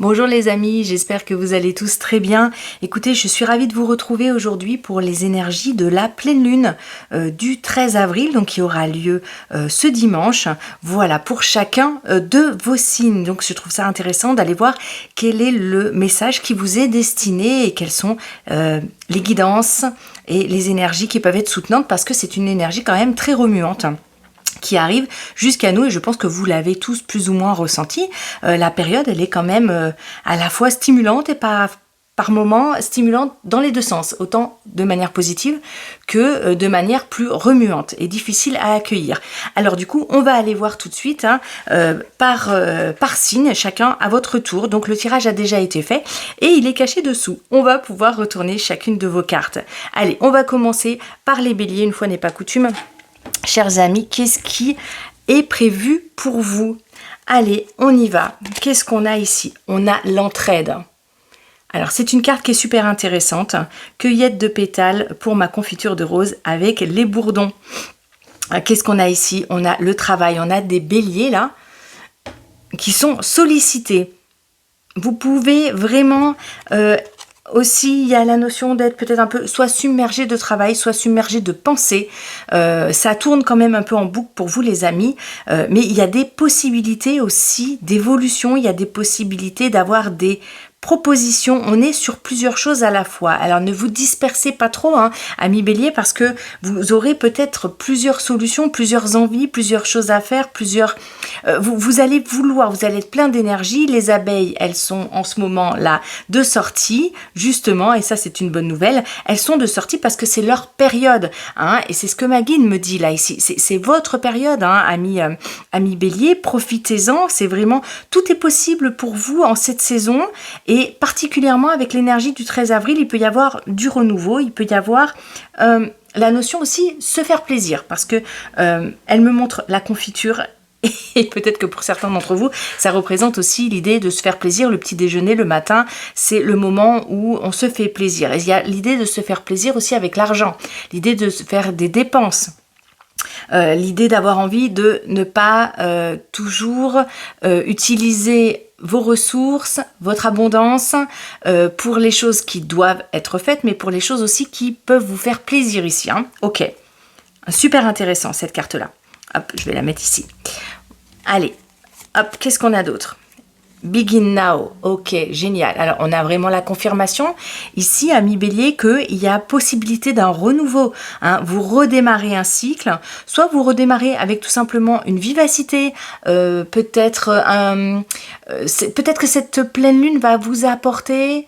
Bonjour les amis, j'espère que vous allez tous très bien. Écoutez, je suis ravie de vous retrouver aujourd'hui pour les énergies de la pleine lune du 13 avril, donc qui aura lieu ce dimanche. Voilà, pour chacun de vos signes. Donc je trouve ça intéressant d'aller voir quel est le message qui vous est destiné et quelles sont les guidances et les énergies qui peuvent être soutenantes parce que c'est une énergie quand même très remuante qui arrive jusqu'à nous et je pense que vous l'avez tous plus ou moins ressenti. La période, elle est quand même à la fois stimulante et par moments stimulante dans les deux sens, autant de manière positive que de manière plus remuante et difficile à accueillir. Alors du coup, on va aller voir tout de suite par signe, chacun à votre tour. Donc le tirage a déjà été fait et il est caché dessous. On va pouvoir retourner chacune de vos cartes. Allez, on va commencer par les béliers, une fois n'est pas coutume. Chers amis, qu'est-ce qui est prévu pour vous? Allez, on y va. Qu'est-ce qu'on a ici? On a l'entraide. Alors, c'est une carte qui est super intéressante. Cueillette de pétales pour ma confiture de rose avec les bourdons. Qu'est-ce qu'on a ici? On a le travail. On a des béliers, là, qui sont sollicités. Vous pouvez vraiment... aussi, il y a la notion d'être peut-être un peu soit submergé de travail, soit submergé de pensée. Ça tourne quand même un peu en boucle pour vous les amis, mais il y a des possibilités aussi d'évolution, il y a des possibilités d'avoir des propositions. On est sur plusieurs choses à la fois. Alors ne vous dispersez pas trop, amis bélier, parce que vous aurez peut-être plusieurs solutions, plusieurs envies, plusieurs choses à faire, vous allez vouloir, vous allez être plein d'énergie. Les abeilles, elles sont en ce moment là de sortie, justement, et ça c'est une bonne nouvelle. Elles sont de sortie parce que c'est leur période, et c'est ce que ma guide me dit là ici. C'est votre période, amis bélier. Profitez-en. C'est vraiment tout est possible pour vous en cette saison. Et particulièrement avec l'énergie du 13 avril, il peut y avoir du renouveau, il peut y avoir la notion aussi se faire plaisir, parce que elle me montre la confiture, et peut-être que pour certains d'entre vous, ça représente aussi l'idée de se faire plaisir. Le petit déjeuner le matin, c'est le moment où on se fait plaisir. Et il y a l'idée de se faire plaisir aussi avec l'argent, l'idée de se faire des dépenses. L'idée d'avoir envie de ne pas toujours utiliser vos ressources, votre abondance pour les choses qui doivent être faites, mais pour les choses aussi qui peuvent vous faire plaisir ici. Ok, super intéressant cette carte-là. Hop, je vais la mettre ici. Allez, hop, qu'est-ce qu'on a d'autre? Begin now, ok, génial. Alors, on a vraiment la confirmation ici, amis bélier, qu'il y a possibilité d'un renouveau. Vous redémarrez un cycle, soit vous redémarrez avec tout simplement une vivacité, peut-être que cette pleine lune va vous apporter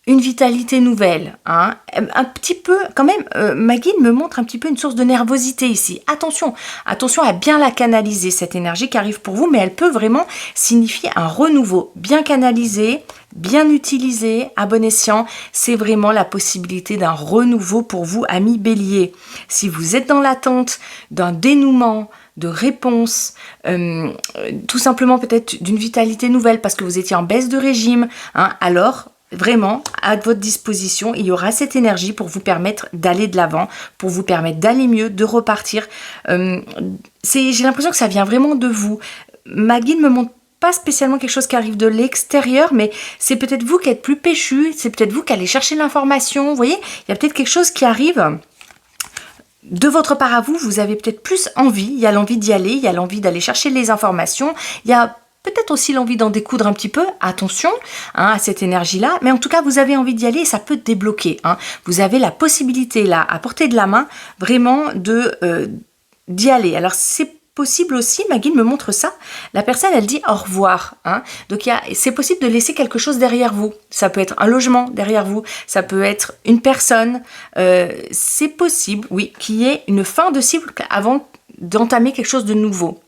une vitalité nouvelle, un petit peu, quand même, ma guide me montre un petit peu une source de nervosité ici. Attention à bien la canaliser, cette énergie qui arrive pour vous, mais elle peut vraiment signifier un renouveau. Bien canalisé, bien utilisé, à bon escient, c'est vraiment la possibilité d'un renouveau pour vous, amis bélier. Si vous êtes dans l'attente d'un dénouement, de réponse, tout simplement peut-être d'une vitalité nouvelle parce que vous étiez en baisse de régime, alors... Vraiment, à votre disposition, il y aura cette énergie pour vous permettre d'aller de l'avant, pour vous permettre d'aller mieux, de repartir. J'ai l'impression que ça vient vraiment de vous. Ma guide me montre pas spécialement quelque chose qui arrive de l'extérieur, mais c'est peut-être vous qui êtes plus péchu, c'est peut-être vous qui allez chercher l'information. Vous voyez, il y a peut-être quelque chose qui arrive de votre part à vous. Vous avez peut-être plus envie, il y a l'envie d'y aller, il y a l'envie d'aller chercher les informations, il y a peut-être aussi l'envie d'en découdre un petit peu, attention à cette énergie-là, mais en tout cas, vous avez envie d'y aller et ça peut débloquer. Vous avez la possibilité là, à portée de la main, vraiment d'y aller. Alors, c'est possible aussi, ma guide me montre ça, la personne, elle dit au revoir. Donc, c'est possible de laisser quelque chose derrière vous. Ça peut être un logement derrière vous, ça peut être une personne. C'est possible, oui, qu'il y ait une fin de cycle avant d'entamer quelque chose de nouveau.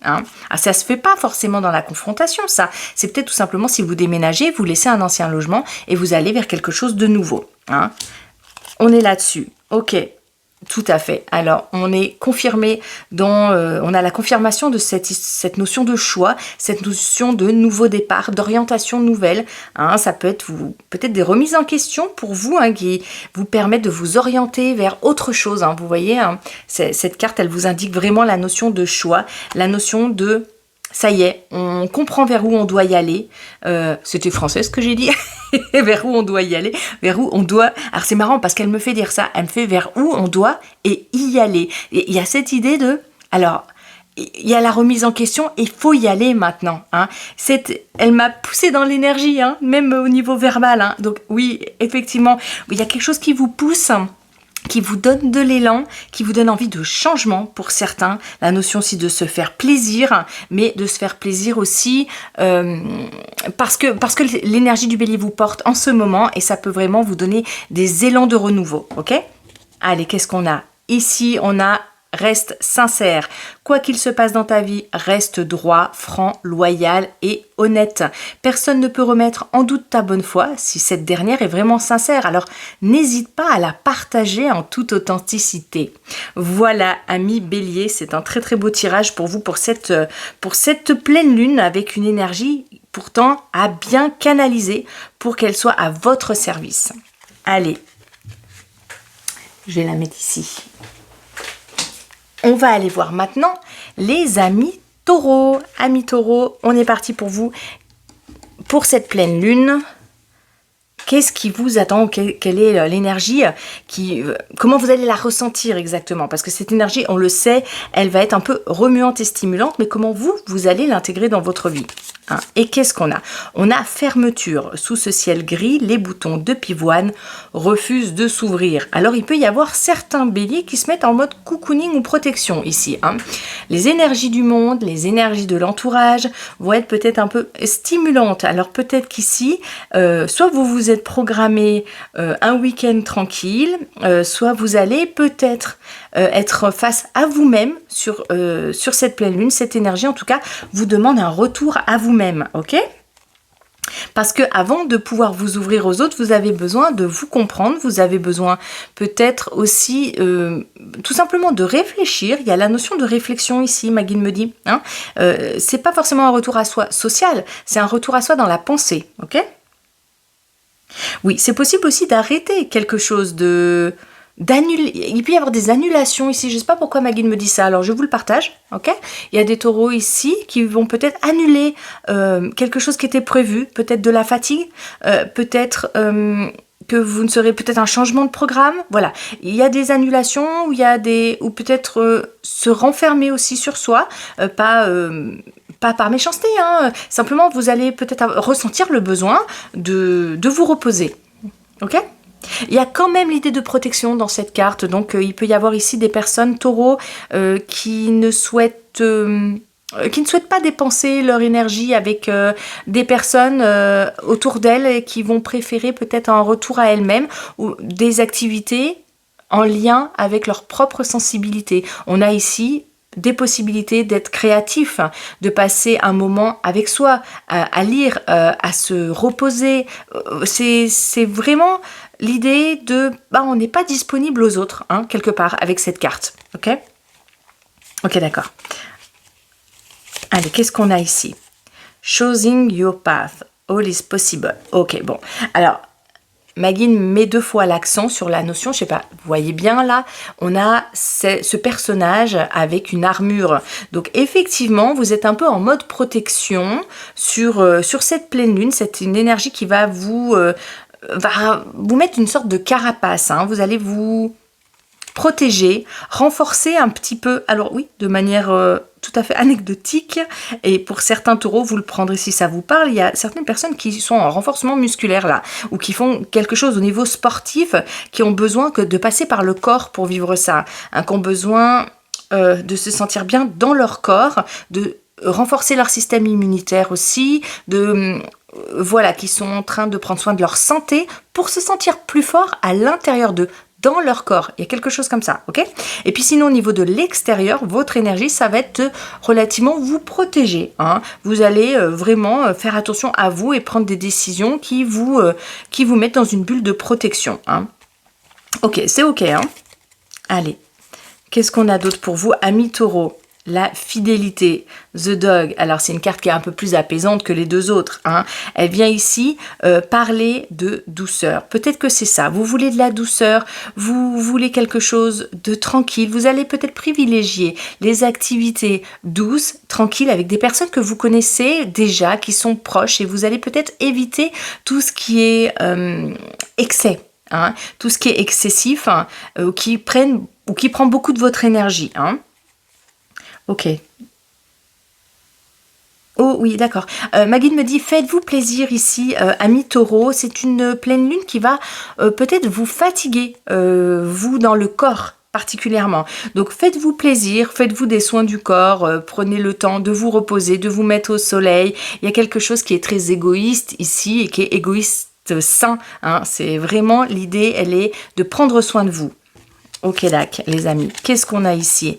Ça se fait pas forcément dans la confrontation, ça. C'est peut-être tout simplement si vous déménagez, vous laissez un ancien logement et vous allez vers quelque chose de nouveau. On est là-dessus. Ok. Tout à fait. Alors, on est confirmé on a la confirmation de cette notion de choix, cette notion de nouveau départ, d'orientation nouvelle. Ça peut être peut-être des remises en question pour vous qui vous permettent de vous orienter vers autre chose. Vous voyez, cette carte, elle vous indique vraiment la notion de choix, la notion de ça y est, on comprend vers où on doit y aller. C'était français ce que j'ai dit. Vers où on doit y aller, vers où on doit... Alors c'est marrant parce qu'elle me fait dire ça, elle me fait vers où on doit et y aller. Et il y a cette idée de... Alors, il y a la remise en question, il faut y aller maintenant. Hein. Elle m'a poussée dans l'énergie, hein, même au niveau verbal. Hein. Donc oui, effectivement, il y a quelque chose qui vous pousse, qui vous donne de l'élan, qui vous donne envie de changement pour certains. La notion aussi de se faire plaisir, mais de se faire plaisir aussi parce que l'énergie du bélier vous porte en ce moment et ça peut vraiment vous donner des élans de renouveau. Ok ? Allez, qu'est-ce qu'on a ? Ici, on a reste sincère. Quoi qu'il se passe dans ta vie, reste droit, franc, loyal et honnête. Personne ne peut remettre en doute ta bonne foi si cette dernière est vraiment sincère. Alors, n'hésite pas à la partager en toute authenticité. Voilà, amis Bélier, c'est un très très beau tirage pour vous pour cette pleine lune avec une énergie pourtant à bien canaliser pour qu'elle soit à votre service. Allez, je vais la mettre ici. On va aller voir maintenant les amis taureaux. Amis taureaux, on est parti pour vous pour cette pleine lune. Qu'est-ce qui vous attend ? Quelle est l'énergie comment vous allez la ressentir exactement ? Parce que cette énergie, on le sait, elle va être un peu remuante et stimulante, mais comment vous allez l'intégrer dans votre vie ? Hein. Et qu'est-ce qu'on a ? On a fermeture. Sous ce ciel gris, les boutons de pivoine refusent de s'ouvrir. Alors, il peut y avoir certains béliers qui se mettent en mode cocooning ou protection ici. Hein. Les énergies du monde, les énergies de l'entourage vont être peut-être un peu stimulantes. Alors, peut-être qu'ici, soit vous êtes programmé un week-end tranquille, soit vous allez peut-être être face à vous-même sur cette pleine lune. Cette énergie, en tout cas, vous demande un retour à vous-même, ok ? Parce que avant de pouvoir vous ouvrir aux autres, vous avez besoin de vous comprendre, vous avez besoin peut-être aussi tout simplement de réfléchir. Il y a la notion de réflexion ici, Maggie me dit. Hein, c'est pas forcément un retour à soi social, c'est un retour à soi dans la pensée, ok ? Oui, c'est possible aussi d'arrêter quelque chose, d'annuler. Il peut y avoir des annulations ici. Je ne sais pas pourquoi Maggie me dit ça, alors je vous le partage. Ok ? Il y a des taureaux ici qui vont peut-être annuler quelque chose qui était prévu, peut-être de la fatigue, peut-être que vous ne serez peut-être un changement de programme. Voilà, il y a des annulations ou peut-être se renfermer aussi sur soi, pas par méchanceté, hein. Simplement vous allez peut-être ressentir le besoin de vous reposer. Ok ? Il y a quand même l'idée de protection dans cette carte, donc il peut y avoir ici des personnes taureaux qui ne souhaitent pas dépenser leur énergie avec des personnes autour d'elles et qui vont préférer peut-être un retour à elles-mêmes ou des activités en lien avec leur propre sensibilité. On a ici des possibilités d'être créatif, de passer un moment avec soi, à lire, à se reposer. C'est vraiment l'idée de... on n'est pas disponible aux autres, hein, quelque part, avec cette carte. Ok ? Ok, d'accord. Allez, qu'est-ce qu'on a ici ? Choosing your path. All is possible. Ok, bon. Alors, Maggie met 2 fois l'accent sur la notion, je sais pas, vous voyez bien là, on a ce personnage avec une armure. Donc effectivement, vous êtes un peu en mode protection sur cette pleine lune, c'est une énergie qui va vous mettre une sorte de carapace, hein. Vous allez vous protéger, renforcer un petit peu, alors oui, de manière tout à fait anecdotique, et pour certains taureaux, vous le prendrez si ça vous parle, il y a certaines personnes qui sont en renforcement musculaire là, ou qui font quelque chose au niveau sportif, qui ont besoin de passer par le corps pour vivre ça, hein, qui ont besoin de se sentir bien dans leur corps, de renforcer leur système immunitaire aussi, qui sont en train de prendre soin de leur santé pour se sentir plus fort à l'intérieur d'eux, dans leur corps. Il y a quelque chose comme ça, ok ? Et puis sinon, au niveau de l'extérieur, votre énergie, ça va être relativement vous protéger, hein. Vous allez vraiment faire attention à vous et prendre des décisions qui vous mettent dans une bulle de protection, hein. Ok, c'est ok, hein. Allez, qu'est-ce qu'on a d'autre pour vous, amis taureaux ? la fidélité. The Dog, alors c'est une carte qui est un peu plus apaisante que les deux autres, hein. Elle vient ici parler de douceur. Peut-être que c'est ça, vous voulez de la douceur, vous voulez quelque chose de tranquille, vous allez peut-être privilégier les activités douces, tranquilles, avec des personnes que vous connaissez déjà, qui sont proches, et vous allez peut-être éviter tout ce qui est excès, hein, tout ce qui est excessif, hein, qui prend beaucoup de votre énergie, hein. Ok. Oh oui, d'accord. Ma guide me dit, faites-vous plaisir ici, ami taureau. C'est une pleine lune qui va peut-être vous fatiguer, vous dans le corps particulièrement. Donc faites-vous plaisir, faites-vous des soins du corps, prenez le temps de vous reposer, de vous mettre au soleil. Il y a quelque chose qui est très égoïste ici et qui est égoïste sain, hein. C'est vraiment l'idée, elle est de prendre soin de vous. Ok, d'accord, les amis. Qu'est-ce qu'on a ici ?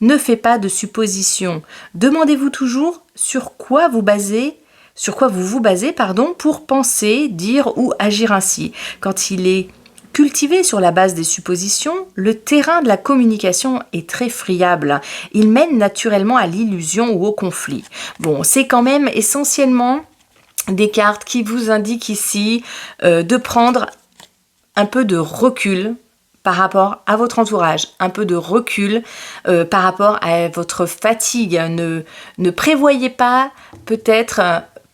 Ne faites pas de suppositions. Demandez-vous toujours sur quoi vous vous basez, pour penser, dire ou agir ainsi. Quand il est cultivé sur la base des suppositions, le terrain de la communication est très friable. Il mène naturellement à l'illusion ou au conflit. Bon, c'est quand même essentiellement des cartes qui vous indiquent ici de prendre un peu de recul par rapport à votre entourage, un peu de recul par rapport à votre fatigue. Ne prévoyez pas peut-être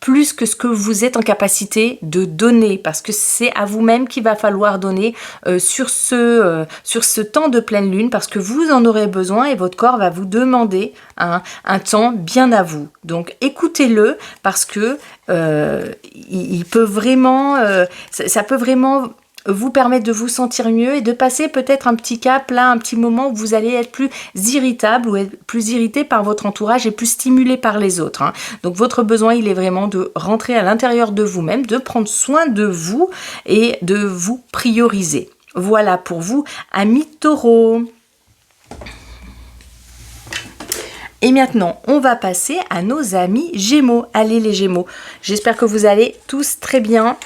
plus que ce que vous êtes en capacité de donner, parce que c'est à vous-même qu'il va falloir donner sur ce temps de pleine lune, parce que vous en aurez besoin et votre corps va vous demander un temps bien à vous. Donc écoutez-le, parce que il peut vraiment, ça peut vraiment vous permettre de vous sentir mieux et de passer peut-être un petit cap, là, un petit moment où vous allez être plus irritable ou être plus irrité par votre entourage et plus stimulé par les autres, hein. Donc votre besoin, il est vraiment de rentrer à l'intérieur de vous-même, de prendre soin de vous et de vous prioriser. Voilà pour vous, amis taureaux. Et maintenant, on va passer à nos amis Gémeaux. Allez les Gémeaux, j'espère que vous allez tous très bien.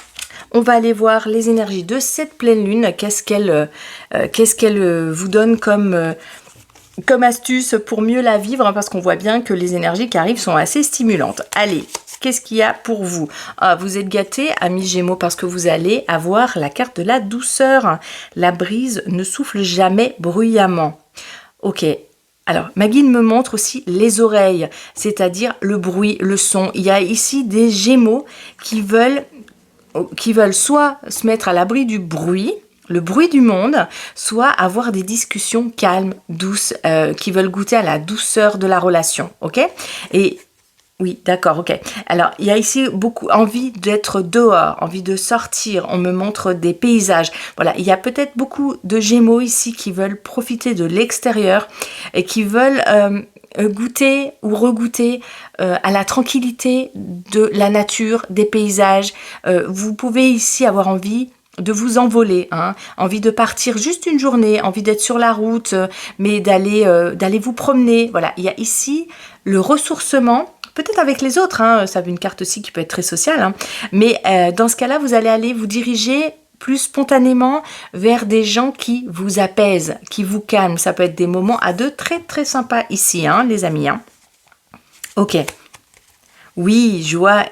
On va aller voir les énergies de cette pleine lune. Qu'est-ce qu'elle vous donne comme astuce pour mieux la vivre, hein, parce qu'on voit bien que les énergies qui arrivent sont assez stimulantes. Allez, qu'est-ce qu'il y a pour vous ? Vous êtes gâtés, amis Gémeaux, parce que vous allez avoir la carte de la douceur. La brise ne souffle jamais bruyamment. Ok. Alors, ma guide me montre aussi les oreilles, c'est-à-dire le bruit, le son. Il y a ici des Gémeaux qui veulent soit se mettre à l'abri du bruit, le bruit du monde, soit avoir des discussions calmes, douces, qui veulent goûter à la douceur de la relation, ok ? Et oui, d'accord, ok. Alors, il y a ici beaucoup envie d'être dehors, envie de sortir, on me montre des paysages. Voilà, il y a peut-être beaucoup de Gémeaux ici qui veulent profiter de l'extérieur et qui veulent goûter ou regoûter à la tranquillité de la nature, des paysages. Vous pouvez ici avoir envie de vous envoler, hein, envie de partir juste une journée, envie d'être sur la route, mais d'aller vous promener. Voilà, il y a ici le ressourcement, peut-être avec les autres, hein, ça veut une carte aussi qui peut être très sociale, hein, mais dans ce cas-là, vous allez aller vous diriger plus spontanément vers des gens qui vous apaisent, qui vous calment. Ça peut être des moments à deux très très sympas ici, hein, les amis, hein. Ok. Oui, joie,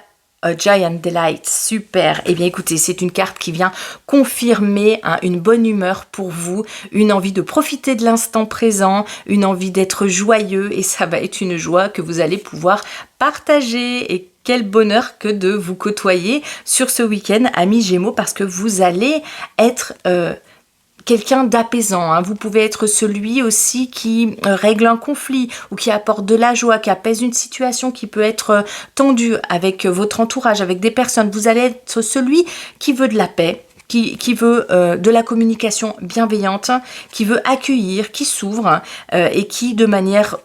Giant Delight, super. Eh bien écoutez, c'est une carte qui vient confirmer, hein, une bonne humeur pour vous, une envie de profiter de l'instant présent, une envie d'être joyeux, et ça va être une joie que vous allez pouvoir partager. Et quel bonheur que de vous côtoyer sur ce week-end, amis Gémeaux, parce que vous allez être quelqu'un d'apaisant, hein. Vous pouvez être celui aussi qui règle un conflit ou qui apporte de la joie, qui apaise une situation qui peut être tendue avec votre entourage, avec des personnes. Vous allez être celui qui veut de la paix, qui veut de la communication bienveillante, qui veut accueillir, qui s'ouvre et qui, de manière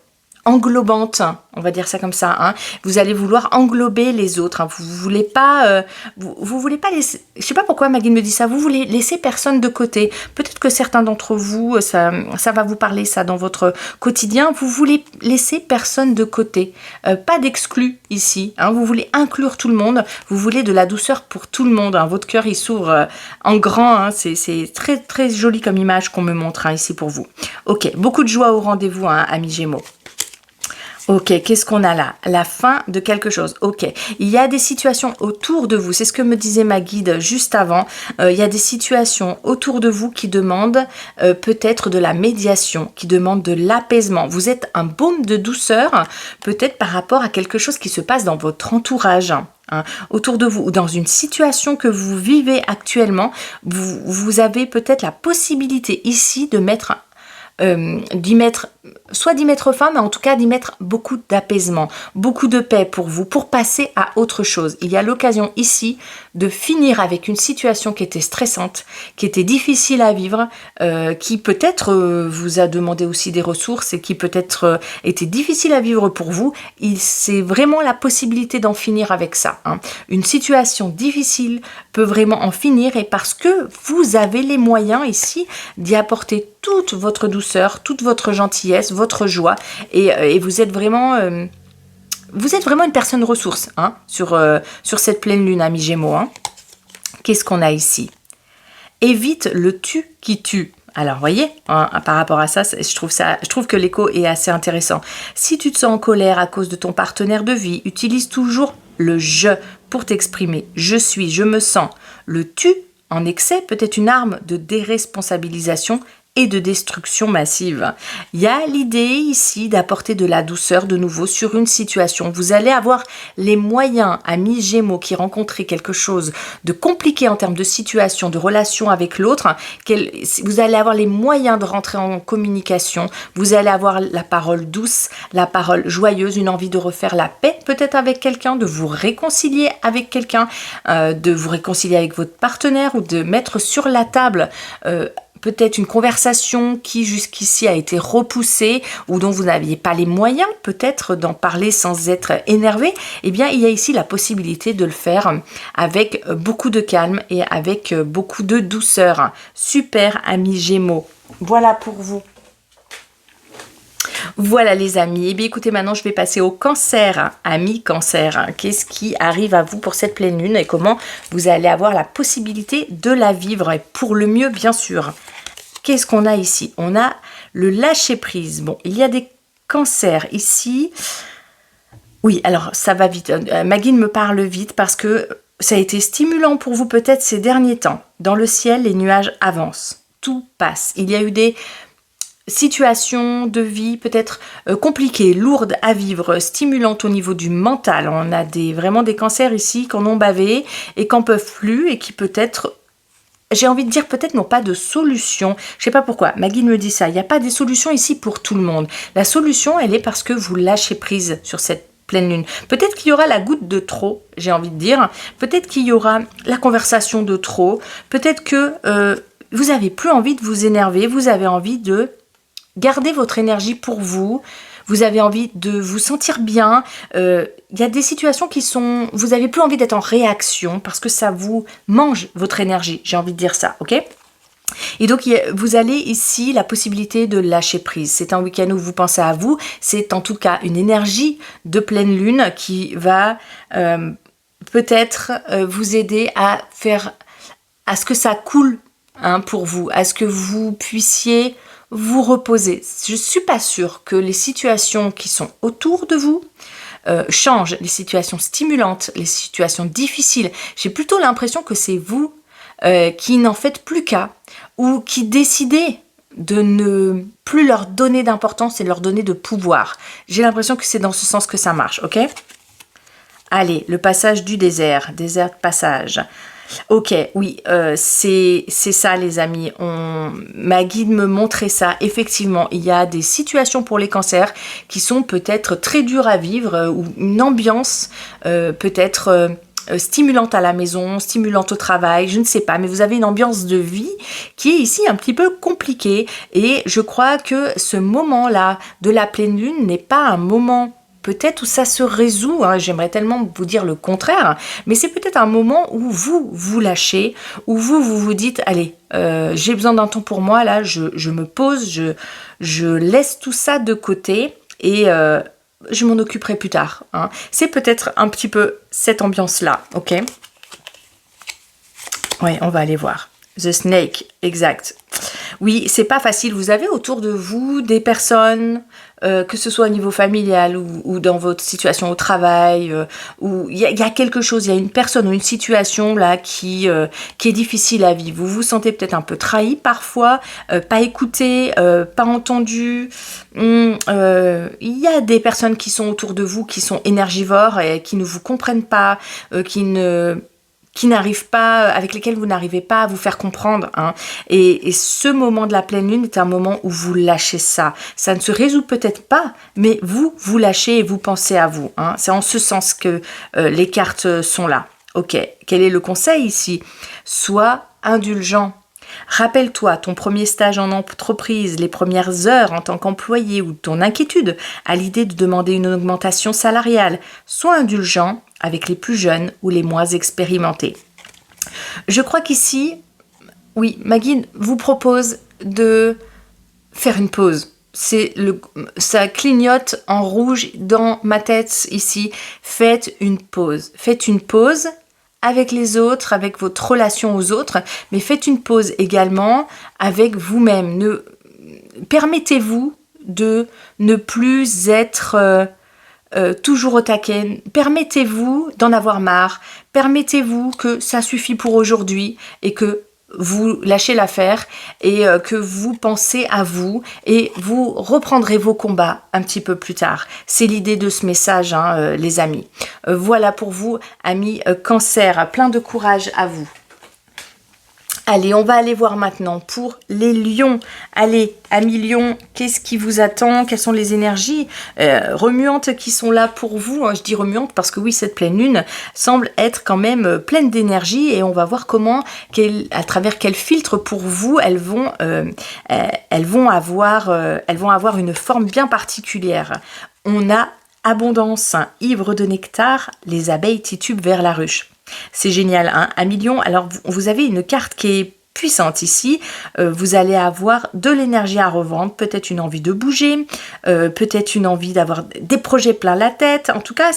englobante, on va dire ça comme ça, hein. Vous allez vouloir englober les autres, hein. Vous voulez pas vous voulez pas laisser, je sais pas pourquoi ma guide me dit ça, vous voulez laisser personne de côté. Peut-être que certains d'entre vous, ça va vous parler ça dans votre quotidien. Vous voulez laisser personne de côté, pas d'exclus ici, hein. Vous voulez inclure tout le monde, vous voulez de la douceur pour tout le monde, hein. Votre cœur il s'ouvre en grand, hein. C'est très très joli comme image qu'on me montre, hein, ici pour vous. Ok, beaucoup de joie au rendez-vous, hein, amis Gémeaux. Ok, qu'est-ce qu'on a là? La fin de quelque chose. Ok, il y a des situations autour de vous, c'est ce que me disait ma guide juste avant. Il y a des situations autour de vous qui demandent peut-être de la médiation, qui demandent de l'apaisement. Vous êtes un baume de douceur, peut-être par rapport à quelque chose qui se passe dans votre entourage. Autour de vous ou dans une situation que vous vivez actuellement, vous avez peut-être la possibilité ici de mettre d'y mettre fin, mais en tout cas d'y mettre beaucoup d'apaisement, beaucoup de paix pour vous, pour passer à autre chose. Il y a l'occasion ici de finir avec une situation qui était stressante, qui était difficile à vivre, qui peut-être vous a demandé aussi des ressources et qui peut-être était difficile à vivre pour vous. C'est vraiment la possibilité d'en finir avec ça. Une situation difficile peut vraiment en finir, et parce que vous avez les moyens ici d'y apporter toute votre douceur, toute votre gentillesse, votre joie, et vous êtes vraiment une personne ressource sur cette pleine lune, amis Gémeaux. Qu'est-ce qu'on a ici? Évite le tu qui tue. Alors, voyez, par rapport à ça, je trouve que l'écho est assez intéressant. Si tu te sens en colère à cause de ton partenaire de vie, utilise toujours le je pour t'exprimer. Je suis, je me sens. Le tu en excès peut être une arme de déresponsabilisation et de destruction massive. Il y a l'idée ici d'apporter de la douceur de nouveau sur une situation. Vous allez avoir les moyens, amis Gémeaux, qui rencontrez quelque chose de compliqué en termes de situation, de relation avec l'autre. Vous allez avoir les moyens de rentrer en communication. Vous allez avoir la parole douce, la parole joyeuse, une envie de refaire la paix peut-être avec quelqu'un, de vous réconcilier avec quelqu'un, de vous réconcilier avec votre partenaire, ou de mettre sur la table peut-être une conversation qui jusqu'ici a été repoussée ou dont vous n'aviez pas les moyens peut-être d'en parler sans être énervé. Eh bien, il y a ici la possibilité de le faire avec beaucoup de calme et avec beaucoup de douceur. Super, amis Gémeaux. Voilà pour vous. Voilà les amis, et bien écoutez, maintenant je vais passer au Cancer, amis Cancer. Qu'est-ce qui arrive à vous pour cette pleine lune et comment vous allez avoir la possibilité de la vivre, et pour le mieux bien sûr. Qu'est-ce qu'on a ici? On a le lâcher-prise. Bon, il y a des cancers ici. Oui, alors ça va vite. Ma guide me parle vite parce que ça a été stimulant pour vous peut-être ces derniers temps. Dans le ciel, les nuages avancent. Tout passe. Il y a eu des situations de vie peut-être compliquées, lourdes à vivre, stimulantes au niveau du mental. On a vraiment des cancers ici qui en ont bavé et qui n'en peuvent plus, et qui peut-être, j'ai envie de dire, peut-être n'ont pas de solution. Je sais pas pourquoi, ma guide me dit ça. Il n'y a pas de solution ici pour tout le monde. La solution, elle est parce que vous lâchez prise sur cette pleine lune. Peut-être qu'il y aura la goutte de trop, j'ai envie de dire. Peut-être qu'il y aura la conversation de trop. Peut-être que vous n'avez plus envie de vous énerver. Vous avez envie de garder votre énergie pour vous. Vous avez envie de vous sentir bien. Il y a des situations qui sont... Vous n'avez plus envie d'être en réaction parce que ça vous mange votre énergie. J'ai envie de dire ça, ok? Et donc, vous avez ici la possibilité de lâcher prise. C'est un week-end où vous pensez à vous. C'est en tout cas une énergie de pleine lune qui va peut-être vous aider à ce que ça coule pour vous, à ce que vous puissiez vous reposer. Je ne suis pas sûre que les situations qui sont autour de vous changent, les situations stimulantes, les situations difficiles. J'ai plutôt l'impression que c'est vous qui n'en faites plus cas, ou qui décidez de ne plus leur donner d'importance et de leur donner de pouvoir. J'ai l'impression que c'est dans ce sens que ça marche, ok? Allez, le passage du désert de passage. Ok, oui, c'est ça les amis. Ma guide me montrait ça. Effectivement, il y a des situations pour les cancers qui sont peut-être très dures à vivre, ou une ambiance peut-être stimulante à la maison, stimulante au travail, je ne sais pas, mais vous avez une ambiance de vie qui est ici un petit peu compliquée, et je crois que ce moment-là de la pleine lune n'est pas un moment peut-être où ça se résout, j'aimerais tellement vous dire le contraire, mais c'est peut-être un moment où vous lâchez, où vous dites, allez, j'ai besoin d'un temps pour moi, là, je me pose, je laisse tout ça de côté, et je m'en occuperai plus tard. C'est peut-être un petit peu cette ambiance-là, ok? Ouais, on va aller voir. The Snake, exact. Oui, c'est pas facile. Vous avez autour de vous des personnes, que ce soit au niveau familial ou dans votre situation au travail, où il y a quelque chose, il y a une personne ou une situation là qui est difficile à vivre. Vous vous sentez peut-être un peu trahi parfois, pas écouté, pas entendu. Il y a des personnes qui sont autour de vous qui sont énergivores et qui ne vous comprennent pas, qui n'arrivent pas, avec lesquels vous n'arrivez pas à vous faire comprendre. Hein. Et ce moment de la pleine lune est un moment où vous lâchez ça. Ça ne se résout peut-être pas, mais vous lâchez et vous pensez à vous. Hein. C'est en ce sens que les cartes sont là. Ok, quel est le conseil ici? Sois indulgent. Rappelle-toi ton premier stage en entreprise, les premières heures en tant qu'employé ou ton inquiétude à l'idée de demander une augmentation salariale. Sois indulgent avec les plus jeunes ou les moins expérimentés. Je crois qu'ici, oui, Maggie vous propose de faire une pause. Ça clignote en rouge dans ma tête ici. Faites une pause. Faites une pause avec les autres, avec votre relation aux autres, mais faites une pause également avec vous-même. Permettez-vous de ne plus être toujours au taquet. Permettez-vous d'en avoir marre. Permettez-vous que ça suffit pour aujourd'hui et que vous lâchez l'affaire et que vous pensez à vous et vous reprendrez vos combats un petit peu plus tard. C'est l'idée de ce message, hein, les amis. Voilà pour vous, amis Cancer. Plein de courage à vous. Allez, on va aller voir maintenant pour les lions. Allez, amis lions, qu'est-ce qui vous attend? Quelles sont les énergies remuantes qui sont là pour vous? Je dis remuantes parce que oui, cette pleine lune semble être quand même pleine d'énergie et on va voir comment, à travers quel filtre pour vous, elles vont avoir une forme bien particulière. On a abondance, ivre de nectar, les abeilles titubent vers la ruche. C'est génial, hein, un million. Alors, vous avez une carte qui est puissante ici. Vous allez avoir de l'énergie à revendre, peut-être une envie de bouger, peut-être une envie d'avoir des projets plein la tête. En tout cas,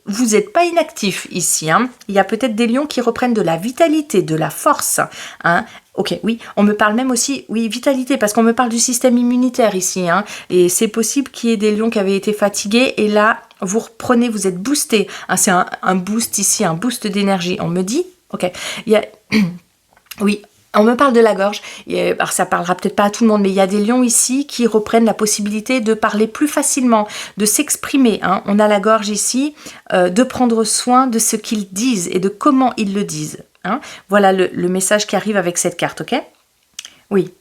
vous n'êtes pas inactif ici. Hein. Il y a peut-être des lions qui reprennent de la vitalité, de la force. Hein. Ok, oui, on me parle même aussi, oui, vitalité, parce qu'on me parle du système immunitaire ici. Hein. Et c'est possible qu'il y ait des lions qui avaient été fatigués. Et là, vous reprenez, vous êtes boosté. Hein, c'est un boost ici, un boost d'énergie. On me dit, ok, il y a... oui, on me parle de la gorge, alors ça parlera peut-être pas à tout le monde, mais il y a des lions ici qui reprennent la possibilité de parler plus facilement, de s'exprimer. Hein. On a la gorge ici, de prendre soin de ce qu'ils disent et de comment ils le disent. Hein. Voilà le message qui arrive avec cette carte, ok? Oui.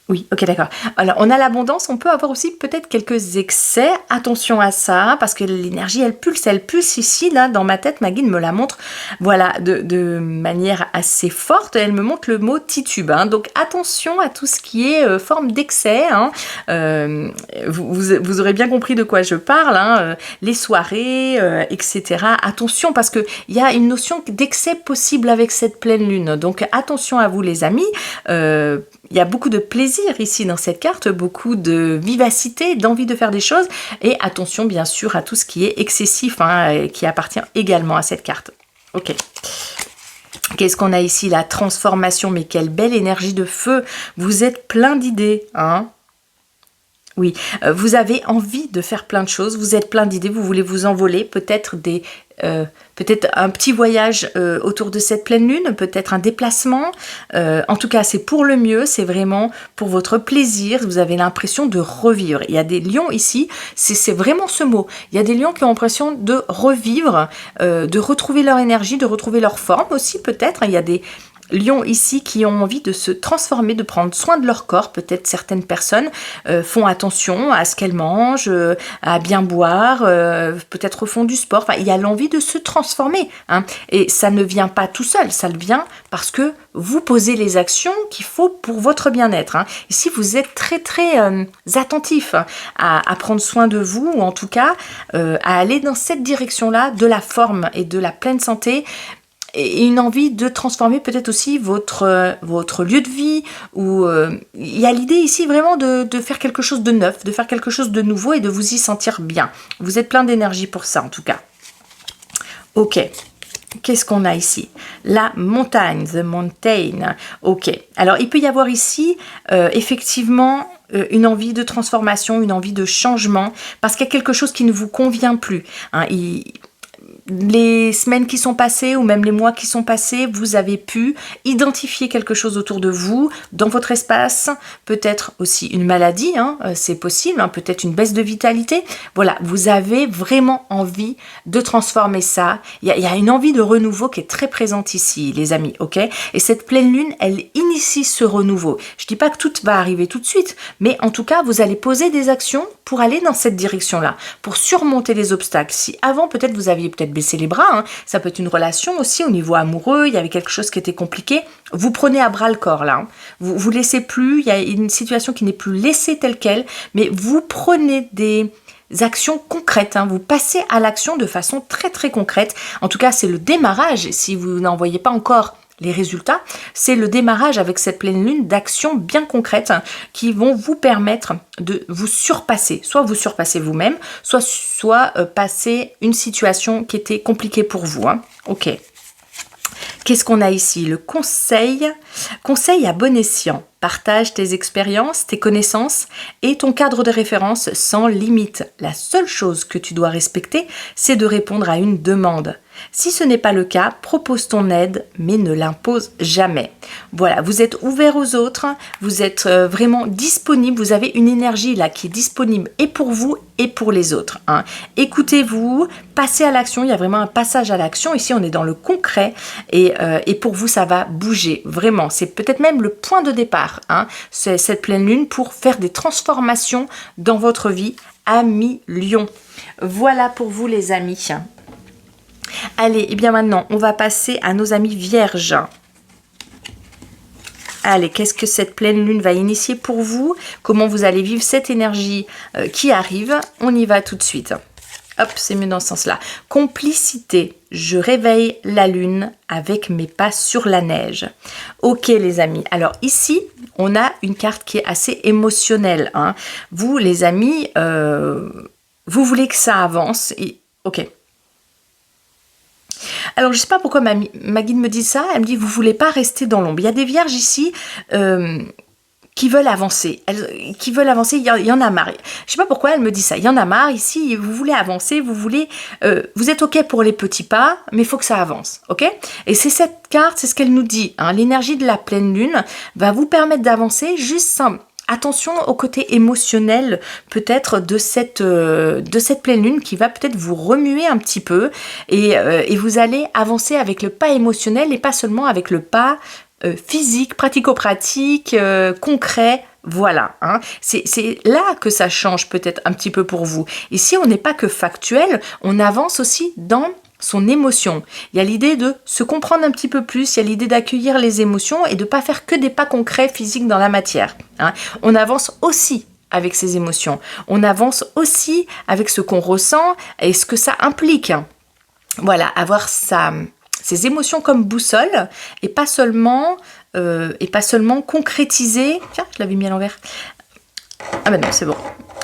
Oui, ok, d'accord. Alors, on a l'abondance, on peut avoir aussi peut-être quelques excès. Attention à ça, parce que l'énergie, elle pulse ici, là, dans ma tête. Ma guide me la montre, voilà, de manière assez forte. Elle me montre le mot titube. Hein. Donc, attention à tout ce qui est forme d'excès. Hein. Vous aurez bien compris de quoi je parle. Hein. Les soirées, etc. Attention, parce qu'il y a une notion d'excès possible avec cette pleine lune. Donc, attention à vous, les amis. Il y a beaucoup de plaisir ici dans cette carte, beaucoup de vivacité, d'envie de faire des choses et attention bien sûr à tout ce qui est excessif, hein, qui appartient également à cette carte. Ok. Qu'est-ce qu'on a ici? La transformation, mais quelle belle énergie de feu. Vous êtes plein d'idées, hein. Oui, vous avez envie de faire plein de choses, vous êtes plein d'idées, vous voulez vous envoler, peut-être peut-être un petit voyage autour de cette pleine lune, peut-être un déplacement. En tout cas, c'est pour le mieux, c'est vraiment pour votre plaisir. Vous avez l'impression de revivre. Il y a des lions ici, c'est vraiment ce mot. Il y a des lions qui ont l'impression de revivre, de retrouver leur énergie, de retrouver leur forme aussi peut-être. Il y a des lions ici qui ont envie de se transformer, de prendre soin de leur corps. Peut-être certaines personnes font attention à ce qu'elles mangent, à bien boire, peut-être font du sport. Enfin, il y a l'envie de se transformer. Hein. Et ça ne vient pas tout seul, ça vient parce que vous posez les actions qu'il faut pour votre bien-être. Hein. Ici, vous êtes très, très attentif à prendre soin de vous, ou en tout cas à aller dans cette direction-là de la forme et de la pleine santé, et une envie de transformer peut-être aussi votre lieu de vie, ou il y a l'idée ici vraiment de faire quelque chose de neuf, de faire quelque chose de nouveau et de vous y sentir bien. Vous êtes plein d'énergie pour ça en tout cas. Ok. Qu'est-ce qu'on a ici? La montagne, the mountain. Ok. Alors, il peut y avoir ici, effectivement, une envie de transformation, une envie de changement, parce qu'il y a quelque chose qui ne vous convient plus. Hein. Les semaines qui sont passées ou même les mois qui sont passés, vous avez pu identifier quelque chose autour de vous, dans votre espace, peut-être aussi une maladie, hein, c'est possible, hein, peut-être une baisse de vitalité. Voilà, vous avez vraiment envie de transformer ça. Il y a une envie de renouveau qui est très présente ici, les amis, ok? Et cette pleine lune, elle initie ce renouveau. Je dis pas que tout va arriver tout de suite, mais en tout cas, vous allez poser des actions pour aller dans cette direction-là, pour surmonter les obstacles. Si avant, peut-être, vous aviez peut-être baissé les bras, hein, ça peut être une relation aussi au niveau amoureux, il y avait quelque chose qui était compliqué, vous prenez à bras le corps là, hein. Vous laissez plus, il y a une situation qui n'est plus laissée telle qu'elle, mais vous prenez des actions concrètes, hein. Vous passez à l'action de façon très très concrète. En tout cas, c'est le démarrage, si vous n'en voyez pas encore les résultats, c'est le démarrage avec cette pleine lune d'actions bien concrètes, hein, qui vont vous permettre de vous surpasser. Soit vous surpassez vous-même, soit passer une situation qui était compliquée pour vous. Hein. Ok. Qu'est-ce qu'on a ici? Le conseil. Conseil à bon escient. Partage tes expériences, tes connaissances et ton cadre de référence sans limite. La seule chose que tu dois respecter, c'est de répondre à une demande. Si ce n'est pas le cas, propose ton aide, mais ne l'impose jamais. Voilà, vous êtes ouvert aux autres, vous êtes vraiment disponible, vous avez une énergie là qui est disponible et pour vous et pour les autres. Hein. Écoutez-vous, passez à l'action, il y a vraiment un passage à l'action. Ici, on est dans le concret et pour vous, ça va bouger. Vraiment, c'est peut-être même le point de départ, hein, c'est cette pleine lune pour faire des transformations dans votre vie à mi-lion. Voilà pour vous les amis. Allez, et bien maintenant, on va passer à nos amis vierges. Allez, qu'est-ce que cette pleine lune va initier pour vous? Comment vous allez vivre cette énergie qui arrive? On y va tout de suite. Hop, c'est mieux dans ce sens-là. Complicité. Je réveille la lune avec mes pas sur la neige. Ok les amis, alors ici, on a une carte qui est assez émotionnelle. Hein. Vous les amis, vous voulez que ça avance. Et... ok. Alors, je ne sais pas pourquoi ma guide me dit ça. Elle me dit, vous ne voulez pas rester dans l'ombre. Il y a des vierges ici qui veulent avancer. Qui veulent avancer, il y en a marre. Je ne sais pas pourquoi elle me dit ça. Il y en a marre ici, vous voulez avancer, vous êtes OK pour les petits pas, mais il faut que ça avance. OK? Et c'est cette carte, c'est ce qu'elle nous dit. Hein, l'énergie de la pleine lune va vous permettre d'avancer juste sans... Attention au côté émotionnel peut-être de cette pleine lune qui va peut-être vous remuer un petit peu et vous allez avancer avec le pas émotionnel et pas seulement avec le pas physique, pratico-pratique, concret. Voilà, hein. C'est là que ça change peut-être un petit peu pour vous. Ici, on n'est pas que factuel, on avance aussi dans son émotion. Il y a l'idée de se comprendre un petit peu plus, il y a l'idée d'accueillir les émotions et de ne pas faire que des pas concrets physiques dans la matière. Hein. On avance aussi avec ses émotions. On avance aussi avec ce qu'on ressent et ce que ça implique. Voilà, avoir ses émotions comme boussole et pas seulement concrétiser. Tiens, je l'avais mis à l'envers. Ah ben non, c'est bon.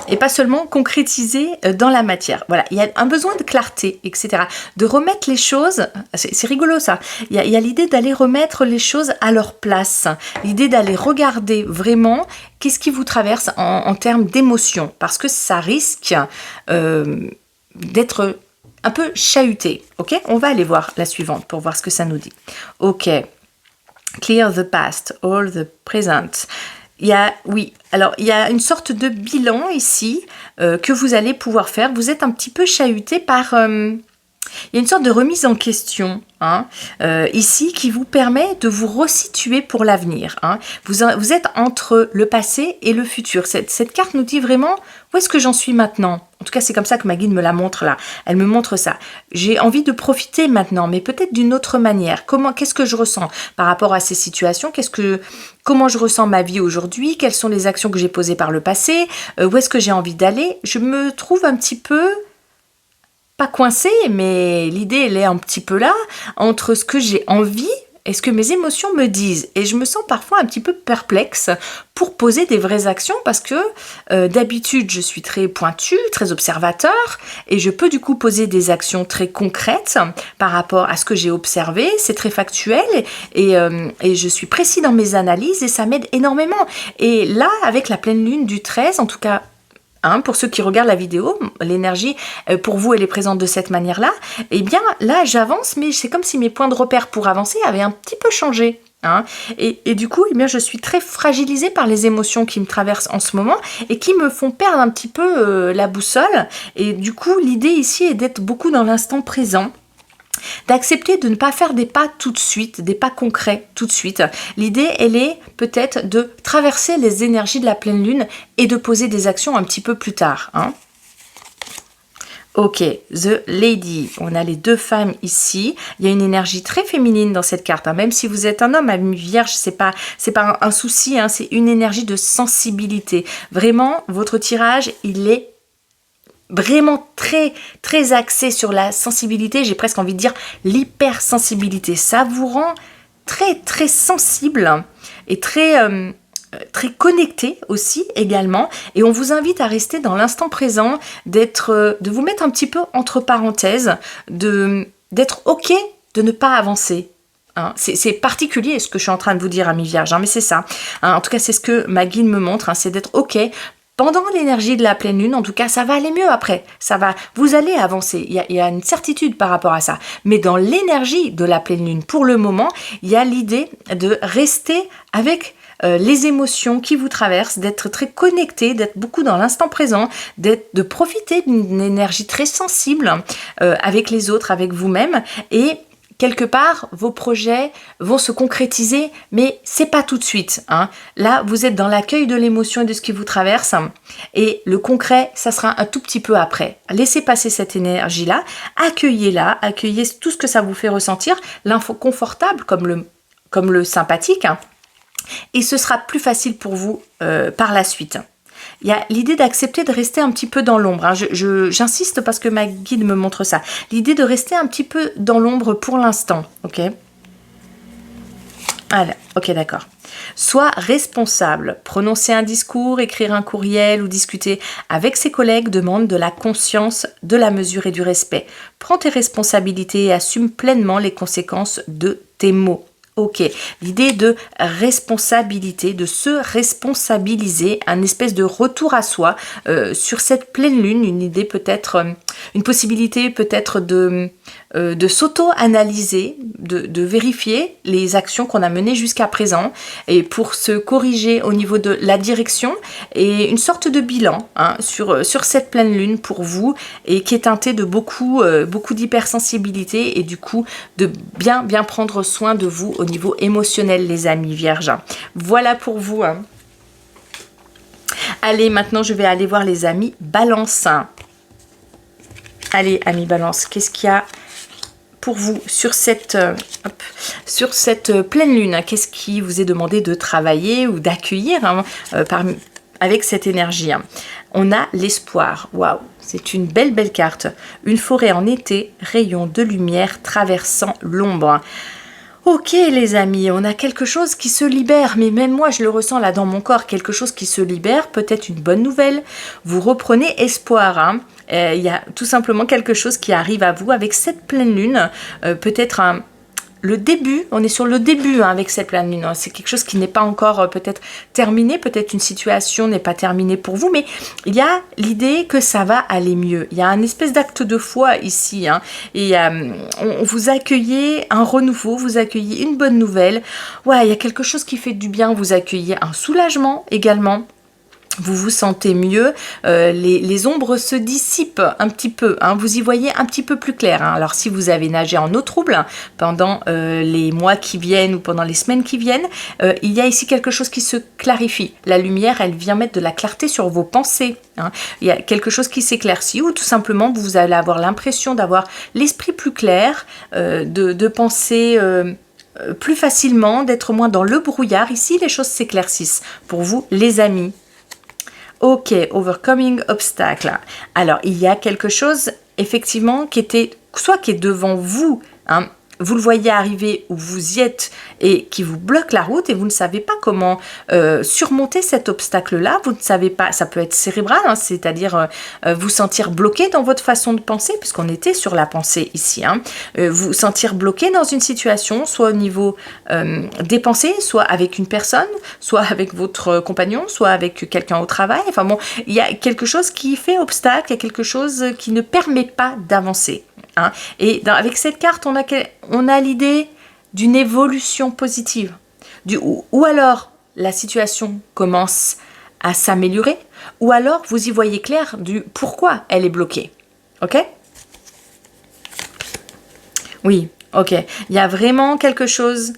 Et pas seulement concrétiser dans la matière. Voilà, il y a un besoin de clarté, etc. De remettre les choses, c'est rigolo ça, il y a l'idée d'aller remettre les choses à leur place, l'idée d'aller regarder vraiment qu'est-ce qui vous traverse en termes d'émotion, parce que ça risque d'être un peu chahuté. Ok, on va aller voir la suivante pour voir ce que ça nous dit. Ok, clear the past, all the present. Il y a une sorte de bilan ici que vous allez pouvoir faire. Vous êtes un petit peu chahuté par... il y a une sorte de remise en question hein, ici qui vous permet de vous resituer pour l'avenir. Hein. Vous êtes entre le passé et le futur. Cette carte nous dit vraiment où est-ce que j'en suis maintenant. En tout cas, c'est comme ça que ma guide me la montre là. Elle me montre ça. J'ai envie de profiter maintenant, mais peut-être d'une autre manière. Qu'est-ce que je ressens par rapport à ces situations? Comment je ressens ma vie aujourd'hui? Quelles sont les actions que j'ai posées par le passé? Où est-ce que j'ai envie d'aller? Je me trouve un petit peu... pas coincée, mais l'idée, elle est un petit peu là, entre ce que j'ai envie et ce que mes émotions me disent. Et je me sens parfois un petit peu perplexe pour poser des vraies actions parce que d'habitude, je suis très pointue, très observateur et je peux du coup poser des actions très concrètes par rapport à ce que j'ai observé. C'est très factuel et je suis précis dans mes analyses et ça m'aide énormément. Et là, avec la pleine lune du 13, en tout cas, pour ceux qui regardent la vidéo, l'énergie pour vous elle est présente de cette manière-là, et bien là j'avance, mais c'est comme si mes points de repère pour avancer avaient un petit peu changé. Et du coup, eh bien, je suis très fragilisée par les émotions qui me traversent en ce moment et qui me font perdre un petit peu la boussole. Et du coup, l'idée ici est d'être beaucoup dans l'instant présent. D'accepter de ne pas faire des pas tout de suite, des pas concrets tout de suite. L'idée, elle est peut-être de traverser les énergies de la pleine lune et de poser des actions un petit peu plus tard. Ok, The Lady, on a les deux femmes ici. Il y a une énergie très féminine dans cette carte. Même si vous êtes un homme, ami vierge, c'est pas un souci, c'est une énergie de sensibilité. Vraiment, votre tirage, il est vraiment très très axé sur la sensibilité, j'ai presque envie de dire l'hypersensibilité. Ça vous rend très très sensible et très très connecté aussi également, et on vous invite à rester dans l'instant présent, de vous mettre un petit peu entre parenthèses, d'être ok de ne pas avancer. C'est particulier ce que je suis en train de vous dire, amis vierges, mais c'est ça. En tout cas, c'est ce que ma guide me montre, c'est d'être ok. Pendant l'énergie de la pleine lune, en tout cas, ça va aller mieux après. Vous allez avancer. Il y a une certitude par rapport à ça. Mais dans l'énergie de la pleine lune, pour le moment, il y a l'idée de rester avec les émotions qui vous traversent, d'être très connecté, d'être beaucoup dans l'instant présent, de profiter d'une énergie très sensible avec les autres, avec vous-même, et quelque part, vos projets vont se concrétiser, mais c'est pas tout de suite. Là, vous êtes dans l'accueil de l'émotion et de ce qui vous traverse, et le concret, ça sera un tout petit peu après. Laissez passer cette énergie-là, accueillez-la, accueillez tout ce que ça vous fait ressentir, l'inconfortable comme le sympathique, et ce sera plus facile pour vous par la suite. Il y a l'idée d'accepter de rester un petit peu dans l'ombre. J'insiste parce que ma guide me montre ça. L'idée de rester un petit peu dans l'ombre pour l'instant. Ok. Alors, ok, d'accord. Sois responsable. Prononcer un discours, écrire un courriel ou discuter avec ses collègues demande de la conscience, de la mesure et du respect. Prends tes responsabilités et assume pleinement les conséquences de tes mots. Ok, l'idée de responsabilité, de se responsabiliser, un espèce de retour à soi sur cette pleine lune, une idée peut-être, une possibilité peut-être de s'auto-analyser, de vérifier les actions qu'on a menées jusqu'à présent et pour se corriger au niveau de la direction et une sorte de bilan sur cette pleine lune pour vous et qui est teintée de beaucoup d'hypersensibilité et du coup de bien prendre soin de vous au niveau émotionnel, les amis vierges. Voilà pour vous. Allez, maintenant je vais aller voir les amis Balance. Allez, amis Balance, qu'est-ce qu'il y a pour vous sur cette pleine lune? Qu'est-ce qui vous est demandé de travailler ou d'accueillir avec cette énergie? On a l'espoir. Waouh, c'est une belle carte. Une forêt en été, rayon de lumière traversant l'ombre. Ok les amis, on a quelque chose qui se libère, mais même moi je le ressens là dans mon corps, quelque chose qui se libère, peut-être une bonne nouvelle. Vous reprenez espoir, il y a tout simplement quelque chose qui arrive à vous avec cette pleine lune, peut-être le début, on est sur le début avec cette pleine lune, c'est quelque chose qui n'est pas encore peut-être terminé, peut-être une situation n'est pas terminée pour vous, mais il y a l'idée que ça va aller mieux, il y a un espèce d'acte de foi ici, et vous accueillez un renouveau, vous accueillez une bonne nouvelle, ouais, il y a quelque chose qui fait du bien, vous accueillez un soulagement également. Vous vous sentez mieux, les ombres se dissipent un petit peu, vous y voyez un petit peu plus clair. Alors si vous avez nagé en eau trouble pendant les mois qui viennent ou pendant les semaines qui viennent, il y a ici quelque chose qui se clarifie. La lumière, elle vient mettre de la clarté sur vos pensées. Il y a quelque chose qui s'éclaircit ou tout simplement vous allez avoir l'impression d'avoir l'esprit plus clair, de penser plus facilement, d'être moins dans le brouillard. Ici, les choses s'éclaircissent pour vous, les amis. Ok, overcoming obstacle. Alors, il y a quelque chose, effectivement, qui est devant vous, vous le voyez arriver ou vous y êtes et qui vous bloque la route et vous ne savez pas comment surmonter cet obstacle-là. Vous ne savez pas, ça peut être cérébral, hein, c'est-à-dire vous sentir bloqué dans votre façon de penser, puisqu'on était sur la pensée ici. Hein, vous sentir bloqué dans une situation, soit au niveau des pensées, soit avec une personne, soit avec votre compagnon, soit avec quelqu'un au travail. Enfin bon, il y a quelque chose qui fait obstacle, il y a quelque chose qui ne permet pas d'avancer. Hein. Et avec cette carte, on a l'idée d'une évolution positive. Ou alors, la situation commence à s'améliorer, ou alors vous y voyez clair du pourquoi elle est bloquée. Ok? Oui, ok. Il y a vraiment quelque chose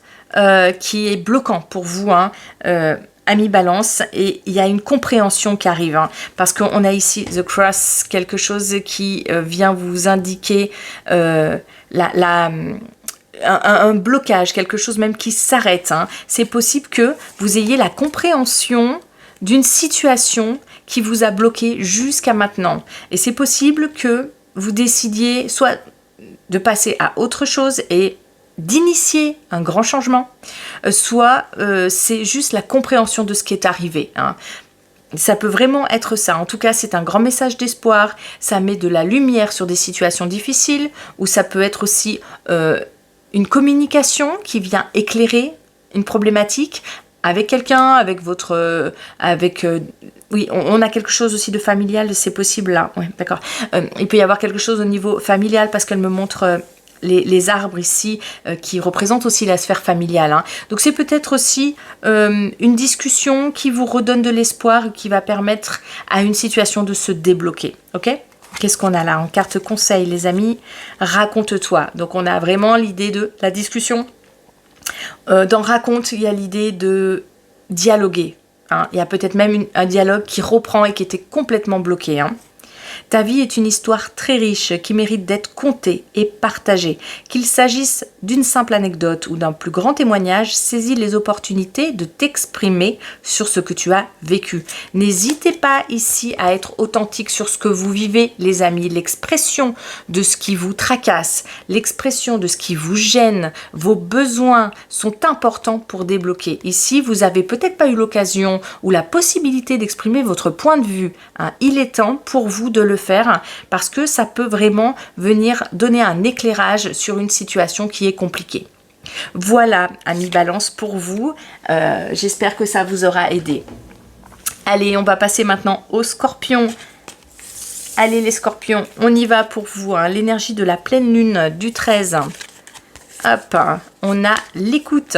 qui est bloquant pour vous, hein, Amis Balance, et il y a une compréhension qui arrive, hein, parce qu'on a ici The Cross, quelque chose qui vient vous indiquer un blocage, quelque chose même qui s'arrête. Hein. C'est possible que vous ayez la compréhension d'une situation qui vous a bloqué jusqu'à maintenant. Et c'est possible que vous décidiez soit de passer à autre chose et d'initier un grand changement, soit c'est juste la compréhension de ce qui est arrivé. Hein. Ça peut vraiment être ça. En tout cas, c'est un grand message d'espoir. Ça met de la lumière sur des situations difficiles, ou ça peut être aussi une communication qui vient éclairer une problématique avec quelqu'un, avec votre... oui, on a quelque chose aussi de familial, c'est possible là. Oui, d'accord. Il peut y avoir quelque chose au niveau familial parce qu'elle me montre... les arbres ici qui représentent aussi la sphère familiale. Hein. Donc c'est peut-être aussi une discussion qui vous redonne de l'espoir et qui va permettre à une situation de se débloquer. Ok ? Qu'est-ce qu'on a là en carte conseil, les amis? Raconte-toi. Donc on a vraiment l'idée de la discussion. Dans raconte, il y a l'idée de dialoguer. Hein. Il y a peut-être même un dialogue qui reprend et qui était complètement bloqué. Hein. Ta vie est une histoire très riche qui mérite d'être contée et partagée. Qu'il s'agisse d'une simple anecdote ou d'un plus grand témoignage, saisis les opportunités de t'exprimer sur ce que tu as vécu. N'hésitez pas ici à être authentique sur ce que vous vivez, les amis. L'expression de ce qui vous tracasse, l'expression de ce qui vous gêne, vos besoins sont importants pour débloquer. Ici, vous n'avez peut-être pas eu l'occasion ou la possibilité d'exprimer votre point de vue. Hein. Il est temps pour vous de le faire parce que ça peut vraiment venir donner un éclairage sur une situation qui est compliquée. Voilà, amis Balance, pour vous. J'espère que ça vous aura aidé. Allez, on va passer maintenant aux Scorpions. Allez les Scorpions, on y va pour vous. Hein. L'énergie de la pleine lune du 13. Hop, on a l'écoute.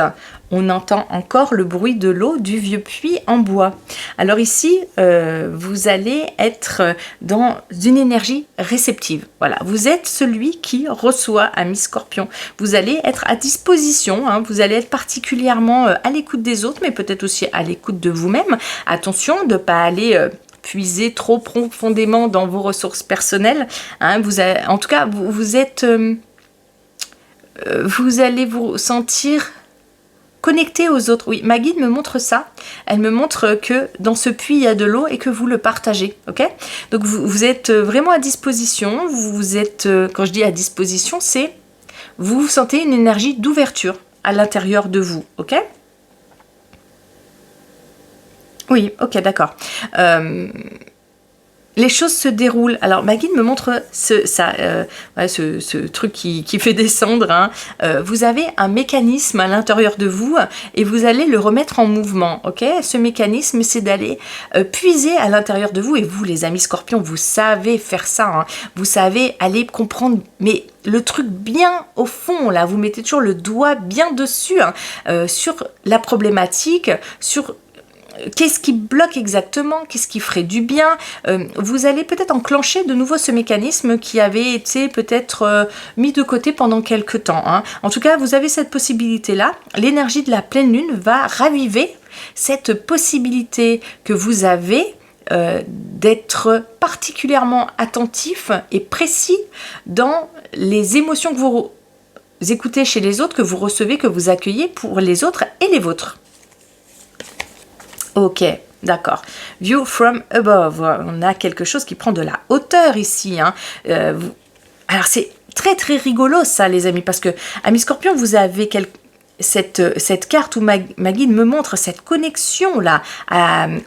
On entend encore le bruit de l'eau du vieux puits en bois. Alors ici, vous allez être dans une énergie réceptive. Voilà, vous êtes celui qui reçoit, ami Scorpion. Vous allez être à disposition, hein, vous allez être particulièrement à l'écoute des autres, mais peut-être aussi à l'écoute de vous-même. Attention de ne pas aller... puiser trop profondément dans vos ressources personnelles. Hein, en tout cas, vous êtes... vous allez vous sentir connecté aux autres. Oui, ma guide me montre ça. Elle me montre que dans ce puits, il y a de l'eau et que vous le partagez. Ok ? Donc, vous êtes vraiment à disposition. Vous êtes, quand je dis à disposition, c'est vous sentez une énergie d'ouverture à l'intérieur de vous. Ok ? Oui, ok, d'accord. Les choses se déroulent. Alors, ma guide me montre ce truc qui fait descendre. Hein. Vous avez un mécanisme à l'intérieur de vous et vous allez le remettre en mouvement. Ok ? Ce mécanisme, c'est d'aller puiser à l'intérieur de vous. Et vous, les amis Scorpions, vous savez faire ça. Hein. Vous savez aller comprendre, mais le truc bien au fond, là. Vous mettez toujours le doigt bien dessus, hein, sur la problématique, sur... Qu'est-ce qui bloque exactement? Qu'est-ce qui ferait du bien? Vous allez peut-être enclencher de nouveau ce mécanisme qui avait été peut-être mis de côté pendant quelques temps. Hein. En tout cas, vous avez cette possibilité-là. L'énergie de la pleine lune va raviver cette possibilité que vous avez d'être particulièrement attentif et précis dans les émotions que vous écoutez chez les autres, que vous recevez, que vous accueillez pour les autres et les vôtres. Ok, d'accord. View from above. On a quelque chose qui prend de la hauteur ici. Hein. Alors, c'est très très rigolo ça les amis, parce que amis Scorpion, vous avez cette carte où ma guide me montre cette connexion là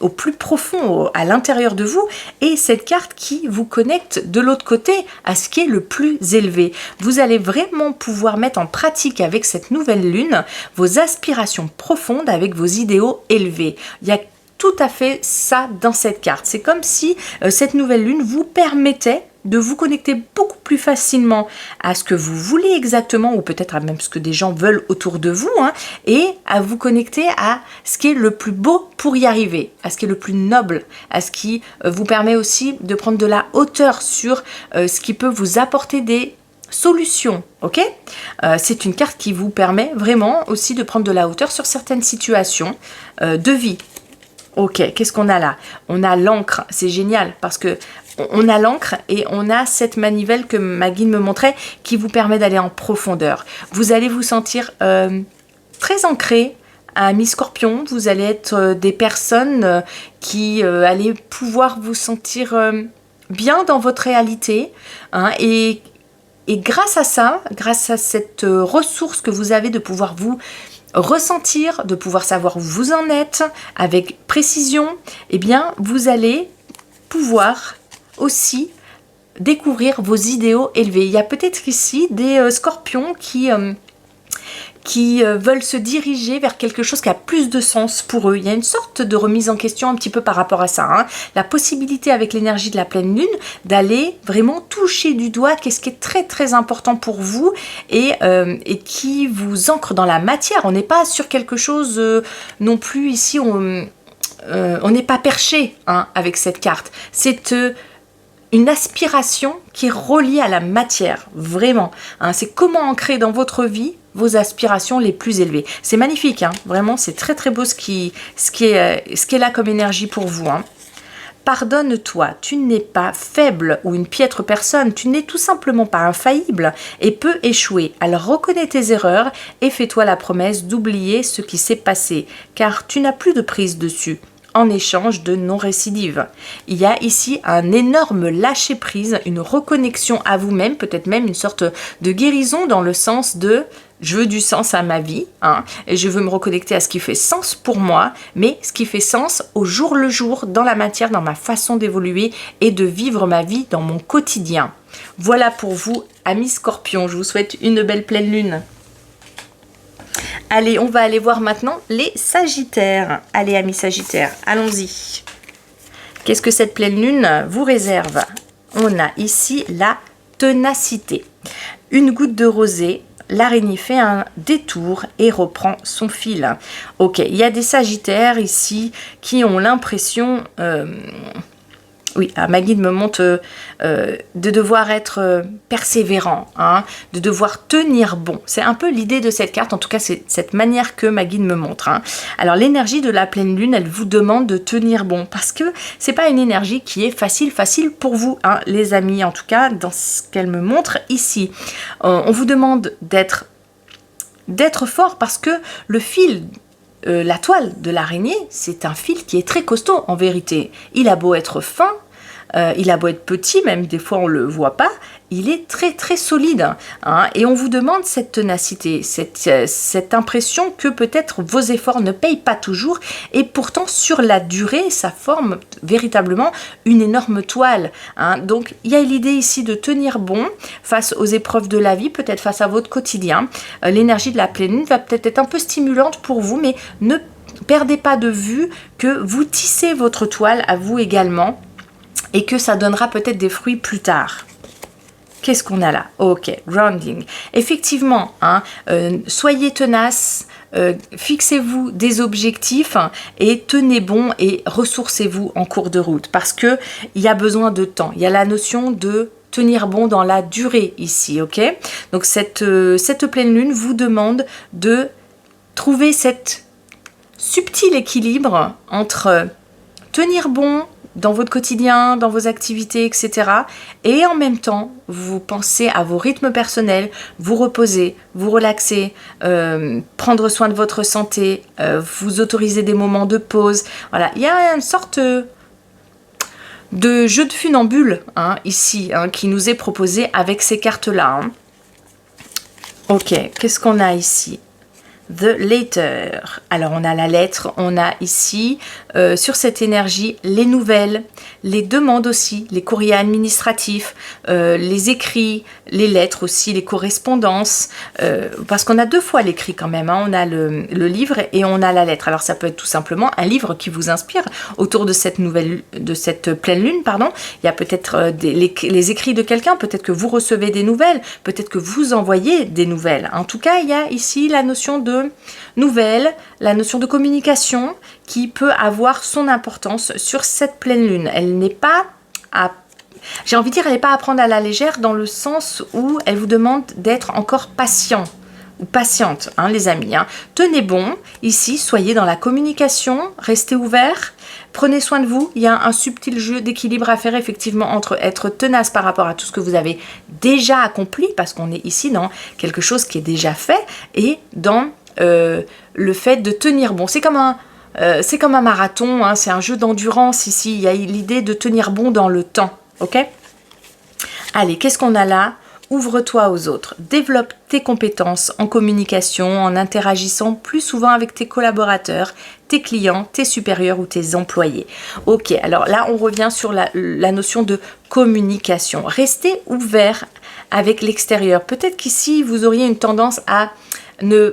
au plus profond, à l'intérieur de vous, et cette carte qui vous connecte de l'autre côté à ce qui est le plus élevé. Vous allez vraiment pouvoir mettre en pratique avec cette nouvelle lune vos aspirations profondes avec vos idéaux élevés. Il y a tout à fait ça dans cette carte. C'est comme si cette nouvelle lune vous permettait de vous connecter beaucoup plus facilement à ce que vous voulez exactement, ou peut-être à même ce que des gens veulent autour de vous, hein, et à vous connecter à ce qui est le plus beau pour y arriver, à ce qui est le plus noble, à ce qui vous permet aussi de prendre de la hauteur sur ce qui peut vous apporter des solutions, ok? C'est une carte qui vous permet vraiment aussi de prendre de la hauteur sur certaines situations de vie. Ok, qu'est-ce qu'on a là? On a l'encre, c'est génial parce que on a l'encre et on a cette manivelle que ma guide me montrait qui vous permet d'aller en profondeur. Vous allez vous sentir très ancré à mi-scorpion. Vous allez être des personnes qui allez pouvoir vous sentir bien dans votre réalité, hein, et grâce à ça, grâce à cette ressource que vous avez de pouvoir vous ressentir, de pouvoir savoir où vous en êtes avec précision, eh bien vous allez pouvoir aussi découvrir vos idéaux élevés. Il y a peut-être ici des scorpions qui veulent se diriger vers quelque chose qui a plus de sens pour eux. Il y a une sorte de remise en question un petit peu par rapport à ça, hein. La possibilité avec l'énergie de la pleine lune d'aller vraiment toucher du doigt qu'est-ce qui est très très important pour vous et qui vous ancre dans la matière. On n'est pas sur quelque chose non plus ici, on n'est pas perché, hein, avec cette carte. C'est une aspiration qui est reliée à la matière, vraiment, hein. C'est comment ancrer dans votre vie vos aspirations les plus élevées. C'est magnifique, hein, vraiment, c'est très très beau ce qui est là comme énergie pour vous, hein. Pardonne-toi, tu n'es pas faible ou une piètre personne, tu n'es tout simplement pas infaillible et peux échouer. Alors reconnais tes erreurs et fais-toi la promesse d'oublier ce qui s'est passé, car tu n'as plus de prise dessus, en échange de non-récidive. Il y a ici un énorme lâcher-prise, une reconnexion à vous-même, peut-être même une sorte de guérison dans le sens de je veux du sens à ma vie, hein, et je veux me reconnecter à ce qui fait sens pour moi, mais ce qui fait sens au jour le jour, dans la matière, dans ma façon d'évoluer et de vivre ma vie dans mon quotidien. Voilà pour vous, amis Scorpions, je vous souhaite une belle pleine lune. Allez, on va aller voir maintenant les Sagittaires. Allez, amis Sagittaires, allons-y. Qu'est-ce que cette pleine lune vous réserve? On a ici la ténacité. Une goutte de rosée, l'araignée fait un détour et reprend son fil. Ok, il y a des Sagittaires ici qui ont l'impression... oui, ma guide me montre de devoir être persévérant, hein, de devoir tenir bon. C'est un peu l'idée de cette carte, en tout cas c'est cette manière que ma guide me montre, hein. Alors l'énergie de la pleine lune, elle vous demande de tenir bon, parce que c'est pas une énergie qui est facile pour vous, hein, les amis, en tout cas dans ce qu'elle me montre ici. On vous demande d'être fort parce que le fil... la toile de l'araignée, c'est un fil qui est très costaud en vérité. Il a beau être fin, il a beau être petit, même des fois on ne le voit pas, il est très très solide, hein, et on vous demande cette ténacité, cette impression que peut-être vos efforts ne payent pas toujours, et pourtant sur la durée, ça forme véritablement une énorme toile, hein. Donc il y a l'idée ici de tenir bon face aux épreuves de la vie, peut-être face à votre quotidien. L'énergie de la pleine lune va peut-être être un peu stimulante pour vous, mais ne perdez pas de vue que vous tissez votre toile à vous également, et que ça donnera peut-être des fruits plus tard. Qu'est-ce qu'on a là? Ok, grounding. Effectivement, hein, soyez tenace, fixez-vous des objectifs, hein, et tenez bon et ressourcez-vous en cours de route, parce que il y a besoin de temps. Il y a la notion de tenir bon dans la durée ici, ok? Donc cette pleine lune vous demande de trouver cet subtil équilibre entre tenir bon dans votre quotidien, dans vos activités, etc. Et en même temps, vous pensez à vos rythmes personnels, vous reposer, vous relaxer, prendre soin de votre santé, vous autoriser des moments de pause. Voilà, il y a une sorte de jeu de funambule, hein, ici, hein, qui nous est proposé avec ces cartes-là. Hein. Ok, qu'est-ce qu'on a ici? The Letter. Alors, on a la lettre, on a ici, sur cette énergie, les nouvelles, les demandes aussi, les courriers administratifs, les écrits, les lettres aussi, les correspondances, parce qu'on a deux fois l'écrit quand même, hein. On a le livre et on a la lettre. Alors, ça peut être tout simplement un livre qui vous inspire autour de cette pleine lune, pardon. Il y a peut-être les écrits de quelqu'un, peut-être que vous recevez des nouvelles, peut-être que vous envoyez des nouvelles. En tout cas, il y a ici la notion de nouvelles, la notion de communication qui peut avoir son importance sur cette pleine lune. Elle n'est pas j'ai envie de dire, elle n'est pas à prendre à la légère dans le sens où elle vous demande d'être encore patient ou patiente, hein, les amis. Hein. Tenez bon, ici, soyez dans la communication, restez ouverts, prenez soin de vous. Il y a un subtil jeu d'équilibre à faire effectivement entre être tenace par rapport à tout ce que vous avez déjà accompli, parce qu'on est ici dans quelque chose qui est déjà fait, et dans le fait de tenir bon. C'est comme un marathon, hein, c'est un jeu d'endurance ici. Il y a l'idée de tenir bon dans le temps. Ok? Allez, qu'est-ce qu'on a là? Ouvre-toi aux autres. Développe tes compétences en communication, en interagissant plus souvent avec tes collaborateurs, tes clients, tes supérieurs ou tes employés. Ok, alors là, on revient sur la notion de communication. Restez ouvert avec l'extérieur. Peut-être qu'ici, vous auriez une tendance à ne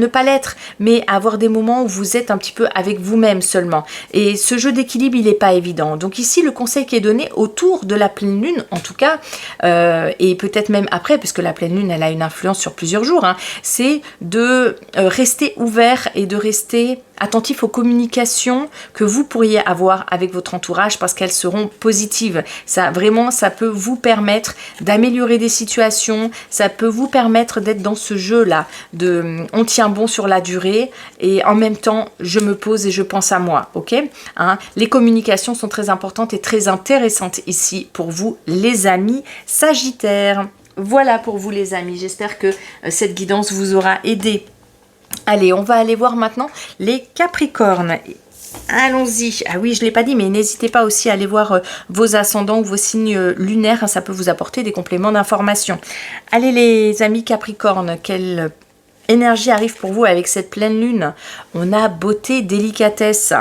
pas l'être, mais à avoir des moments où vous êtes un petit peu avec vous-même seulement. Et ce jeu d'équilibre, il n'est pas évident. Donc ici, le conseil qui est donné autour de la pleine lune, en tout cas, et peut-être même après, puisque la pleine lune, elle a une influence sur plusieurs jours, hein, c'est de rester ouvert et de rester attentif aux communications que vous pourriez avoir avec votre entourage parce qu'elles seront positives. Ça, vraiment, ça peut vous permettre d'améliorer des situations, ça peut vous permettre d'être dans ce jeu-là, on tient bon sur la durée et en même temps, je me pose et je pense à moi, ok, hein? Les communications sont très importantes et très intéressantes ici pour vous, les amis Sagittaires. Voilà pour vous, les amis. J'espère que cette guidance vous aura aidé. Allez, on va aller voir maintenant les Capricornes. Allons-y. Ah oui, je ne l'ai pas dit, mais n'hésitez pas aussi à aller voir vos ascendants ou vos signes lunaires. Ça peut vous apporter des compléments d'information. Allez, les amis Capricornes, quelle énergie arrive pour vous avec cette pleine lune? On a beauté, délicatesse,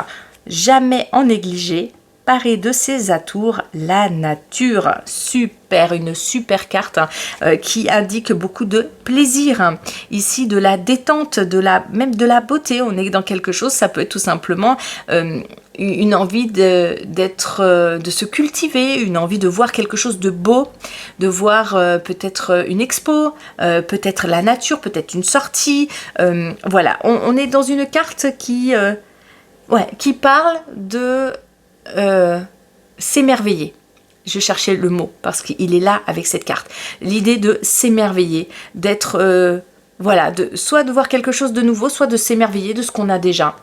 jamais en négliger. Paré de ses atours, la nature. Super, une super carte hein, qui indique beaucoup de plaisir. Ici, de la détente, même de la beauté. On est dans quelque chose, ça peut être tout simplement une envie de se cultiver, une envie de voir quelque chose de beau, de voir peut-être une expo, peut-être la nature, peut-être une sortie. Voilà, on est dans une carte qui parle de s'émerveiller. Je cherchais le mot parce qu'il est là avec cette carte. L'idée de s'émerveiller, d'être, soit de voir quelque chose de nouveau, soit de s'émerveiller de ce qu'on a déjà.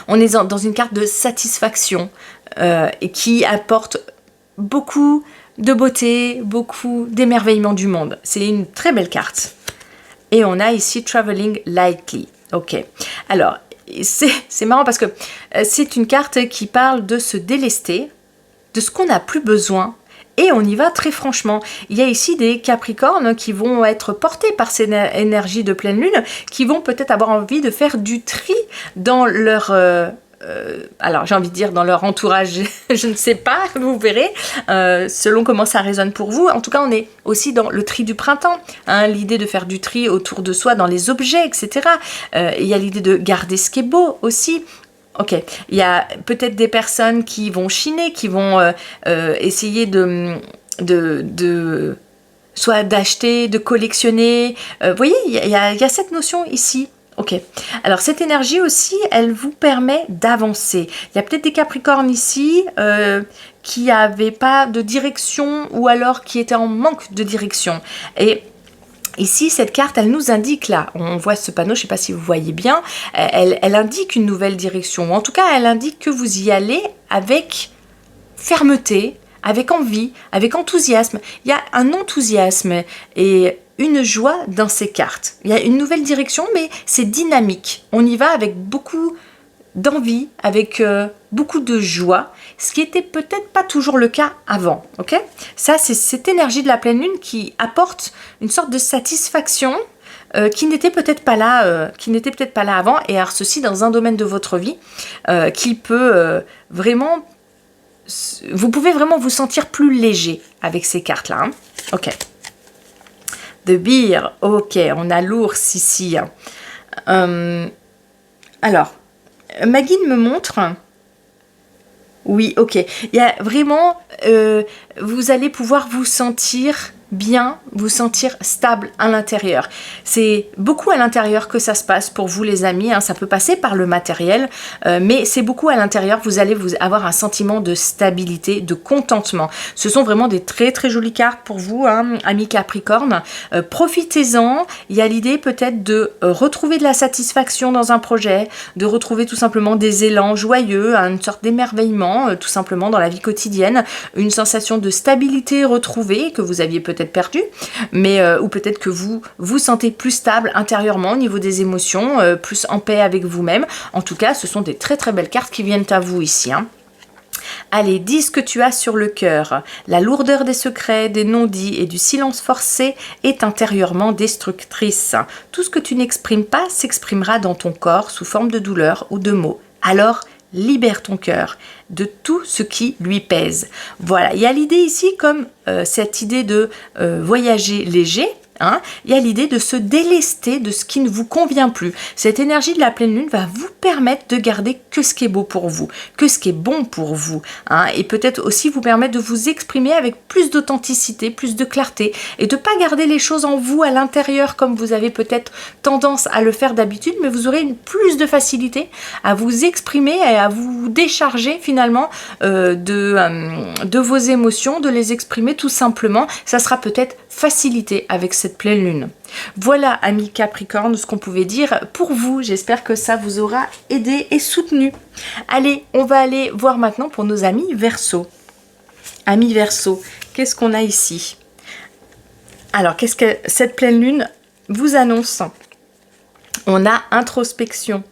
On est dans une carte de satisfaction et qui apporte beaucoup de beauté, beaucoup d'émerveillement du monde. C'est une très belle carte. Et on a ici Traveling Lightly. Ok. Alors, c'est marrant parce que c'est une carte qui parle de se délester, de ce qu'on n'a plus besoin, et on y va très franchement. Il y a ici des Capricornes qui vont être portés par ces énergies de pleine lune, qui vont peut-être avoir envie de faire du tri dans leur... alors j'ai envie de dire dans leur entourage, je ne sais pas, vous verrez, selon comment ça résonne pour vous. En tout cas, on est aussi dans le tri du printemps, hein, l'idée de faire du tri autour de soi, dans les objets, etc. Il y a l'idée de garder ce qui est beau aussi. Ok, il y a peut-être des personnes qui vont chiner, qui vont essayer soit d'acheter, de collectionner. Vous voyez, il y a cette notion ici. Ok, alors cette énergie aussi, elle vous permet d'avancer. Il y a peut-être des Capricornes ici qui n'avaient pas de direction ou alors qui étaient en manque de direction. Et ici, cette carte, elle nous indique là, on voit ce panneau, je ne sais pas si vous voyez bien, elle indique une nouvelle direction. En tout cas, elle indique que vous y allez avec fermeté, avec envie, avec enthousiasme. Il y a un enthousiasme et une joie dans ces cartes. Il y a une nouvelle direction, mais c'est dynamique. On y va avec beaucoup d'envie, avec beaucoup de joie, ce qui était peut-être pas toujours le cas avant, ok? Ça, c'est cette énergie de la pleine lune qui apporte une sorte de satisfaction qui n'était peut-être pas là, avant, et alors ceci dans un domaine de votre vie qui peut vraiment, vous pouvez vraiment vous sentir plus léger avec ces cartes-là, hein. Ok. The Bear, ok, on a l'ours ici. Alors, Maggie me montre. Oui, ok. Il y a vraiment, vous allez pouvoir vous sentir bien, vous sentir stable à l'intérieur. C'est beaucoup à l'intérieur que ça se passe pour vous les amis, hein. Ça peut passer par le matériel, mais c'est beaucoup à l'intérieur. Vous allez avoir un sentiment de stabilité, de contentement. Ce sont vraiment des très très jolies cartes pour vous, hein, amis Capricorne. Profitez-en. Il y a l'idée peut-être de retrouver de la satisfaction dans un projet, de retrouver tout simplement des élans joyeux, une sorte d'émerveillement tout simplement dans la vie quotidienne, une sensation de stabilité retrouvée que vous aviez peut-être perdu, mais ou peut-être que vous vous sentez plus stable intérieurement au niveau des émotions, plus en paix avec vous-même. En tout cas, ce sont des très très belles cartes qui viennent à vous ici, hein. Allez, dis ce que tu as sur le cœur. La lourdeur des secrets, des non-dits et du silence forcé est intérieurement destructrice. Tout ce que tu n'exprimes pas s'exprimera dans ton corps sous forme de douleur ou de mots. Alors, libère ton cœur de tout ce qui lui pèse. Voilà, il y a l'idée ici comme cette idée de voyager léger, hein, il y a l'idée de se délester de ce qui ne vous convient plus. Cette énergie de la pleine lune va vous permettre de garder que ce qui est beau pour vous, que ce qui est bon pour vous, hein, et peut-être aussi vous permettre de vous exprimer avec plus d'authenticité, plus de clarté, et de ne pas garder les choses en vous à l'intérieur comme vous avez peut-être tendance à le faire d'habitude, mais vous aurez plus de facilité à vous exprimer et à vous décharger finalement de vos émotions, de les exprimer tout simplement. Ça sera peut-être facilité avec cette pleine lune. Voilà, amis Capricorne, ce qu'on pouvait dire pour vous. J'espère que ça vous aura aidé et soutenu. Allez, on va aller voir maintenant pour nos amis Verseau. Amis Verseau, qu'est-ce qu'on a ici? Alors, qu'est-ce que cette pleine lune vous annonce? On a introspection.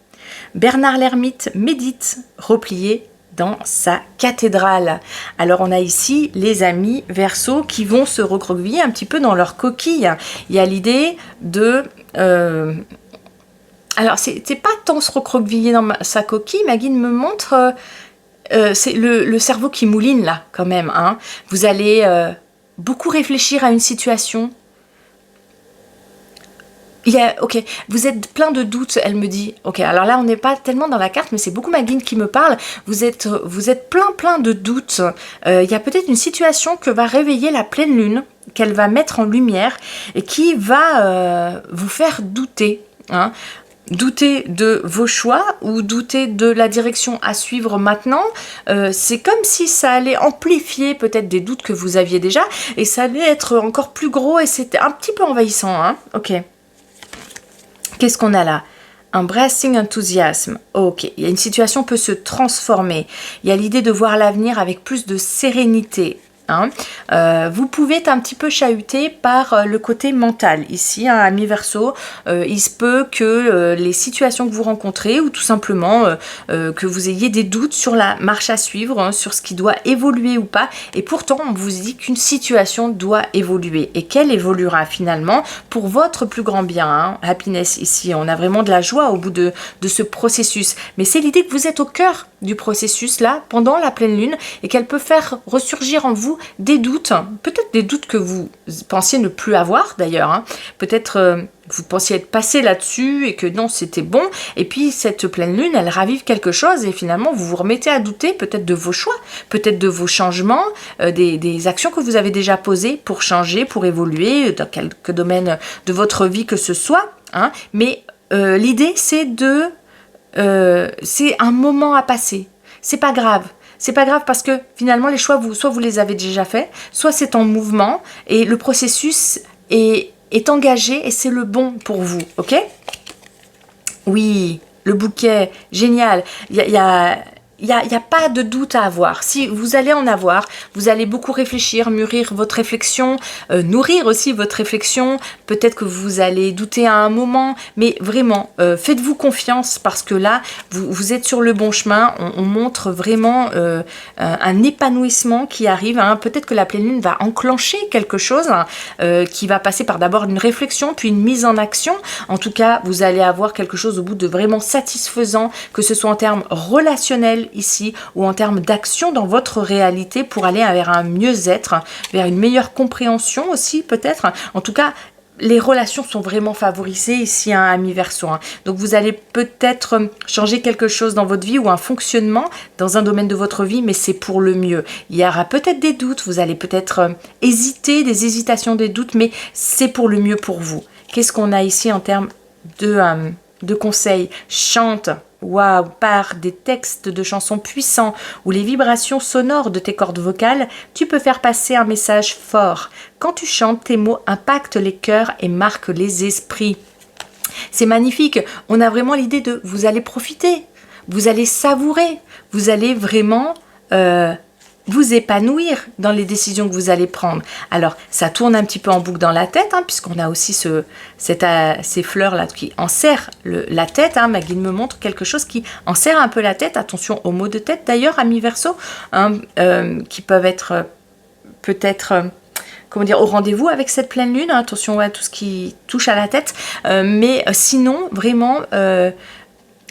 Bernard l'ermite médite, replié dans sa cathédrale. Alors on a ici les amis Verseau qui vont se recroqueviller un petit peu dans leur coquille. Il y a l'idée de... Alors c'est pas tant se recroqueviller dans sa coquille, Maggie me montre... c'est le cerveau qui mouline là quand même, hein. Vous allez beaucoup réfléchir à une situation. Ok, vous êtes plein de doutes, elle me dit. Ok, alors là, on n'est pas tellement dans la carte, mais c'est beaucoup Maggie qui me parle. Vous êtes plein de doutes. Il y a peut-être une situation que va réveiller la pleine lune, qu'elle va mettre en lumière, et qui va vous faire douter, hein. Douter de vos choix ou douter de la direction à suivre maintenant. C'est comme si ça allait amplifier peut-être des doutes que vous aviez déjà, et ça allait être encore plus gros, et c'était un petit peu envahissant, hein. Ok. Qu'est-ce qu'on a là? Embracing enthusiasme. Ok, il y a une situation peut se transformer. Il y a l'idée de voir l'avenir avec plus de sérénité, hein. Vous pouvez être un petit peu chahuté par le côté mental ici, hein, amis Verseau. Il se peut que les situations que vous rencontrez ou tout simplement que vous ayez des doutes sur la marche à suivre, hein, sur ce qui doit évoluer ou pas, et pourtant on vous dit qu'une situation doit évoluer et qu'elle évoluera finalement pour votre plus grand bien, hein. Happiness ici, on a vraiment de la joie au bout de ce processus, mais c'est l'idée que vous êtes au cœur du processus là pendant la pleine lune et qu'elle peut faire ressurgir en vous des doutes, peut-être des doutes que vous pensiez ne plus avoir d'ailleurs, hein. Peut-être vous pensiez être passé là-dessus et que non, c'était bon, et puis cette pleine lune, elle ravive quelque chose et finalement vous vous remettez à douter peut-être de vos choix, peut-être de vos changements, des actions que vous avez déjà posées pour changer, pour évoluer dans quelques domaines de votre vie que ce soit, hein. Mais l'idée c'est c'est un moment à passer, c'est pas grave. C'est pas grave parce que finalement les choix, soit vous les avez déjà faits, soit c'est en mouvement et le processus est engagé et c'est le bon pour vous, ok? Oui, le bouquet, génial. Il y a il n'y a pas de doute à avoir. Si vous allez en avoir, vous allez beaucoup réfléchir, mûrir votre réflexion, nourrir aussi votre réflexion. Peut-être que vous allez douter à un moment, mais vraiment, faites-vous confiance parce que là, vous êtes sur le bon chemin. On montre vraiment un épanouissement qui arrive. Hein. Peut-être que la pleine lune va enclencher quelque chose qui va passer par d'abord une réflexion, puis une mise en action. En tout cas, vous allez avoir quelque chose au bout de vraiment satisfaisant, que ce soit en termes relationnels ici ou en termes d'action dans votre réalité pour aller vers un mieux-être, vers une meilleure compréhension aussi peut-être. En tout cas, les relations sont vraiment favorisées ici, hein, amis Verseau. Hein. Donc vous allez peut-être changer quelque chose dans votre vie ou un fonctionnement dans un domaine de votre vie, mais c'est pour le mieux. Il y aura peut-être des doutes, vous allez peut-être hésiter, des hésitations, des doutes, mais c'est pour le mieux pour vous. Qu'est-ce qu'on a ici en termes de conseils? Chante, waouh, par des textes de chansons puissants ou les vibrations sonores de tes cordes vocales, tu peux faire passer un message fort. Quand tu chantes, tes mots impactent les cœurs et marquent les esprits. C'est magnifique. On a vraiment l'idée de vous allez profiter, vous allez savourer, vous allez vraiment vous épanouir dans les décisions que vous allez prendre. Alors, ça tourne un petit peu en boucle dans la tête, hein, puisqu'on a aussi ces fleurs-là qui enserrent la tête. Hein. Ma guide me montre quelque chose qui enserre un peu la tête. Attention aux maux de tête, d'ailleurs, amis Verseau, hein, qui peuvent être peut-être... comment dire, au rendez-vous avec cette pleine lune. Hein. Attention à tout ce qui touche à la tête. Mais sinon, vraiment...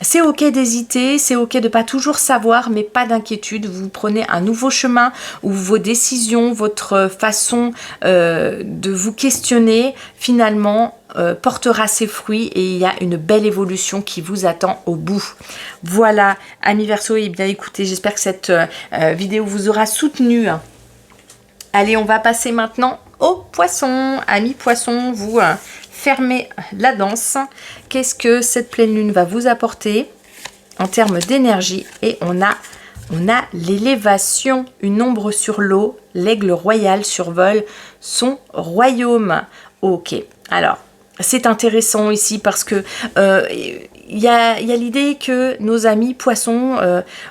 c'est ok d'hésiter, c'est ok de pas toujours savoir, mais pas d'inquiétude. Vous prenez un nouveau chemin où vos décisions, votre façon de vous questionner, finalement, portera ses fruits et il y a une belle évolution qui vous attend au bout. Voilà, amis Verseau, et bien écoutez, j'espère que cette vidéo vous aura soutenu. Allez, on va passer maintenant aux poissons. Amis poissons, vous... fermez la danse. Qu'est-ce que cette pleine lune va vous apporter en termes d'énergie? Et on a l'élévation, une ombre sur l'eau. L'aigle royal survole son royaume. Ok, alors c'est intéressant ici parce que il y a l'idée que nos amis poissons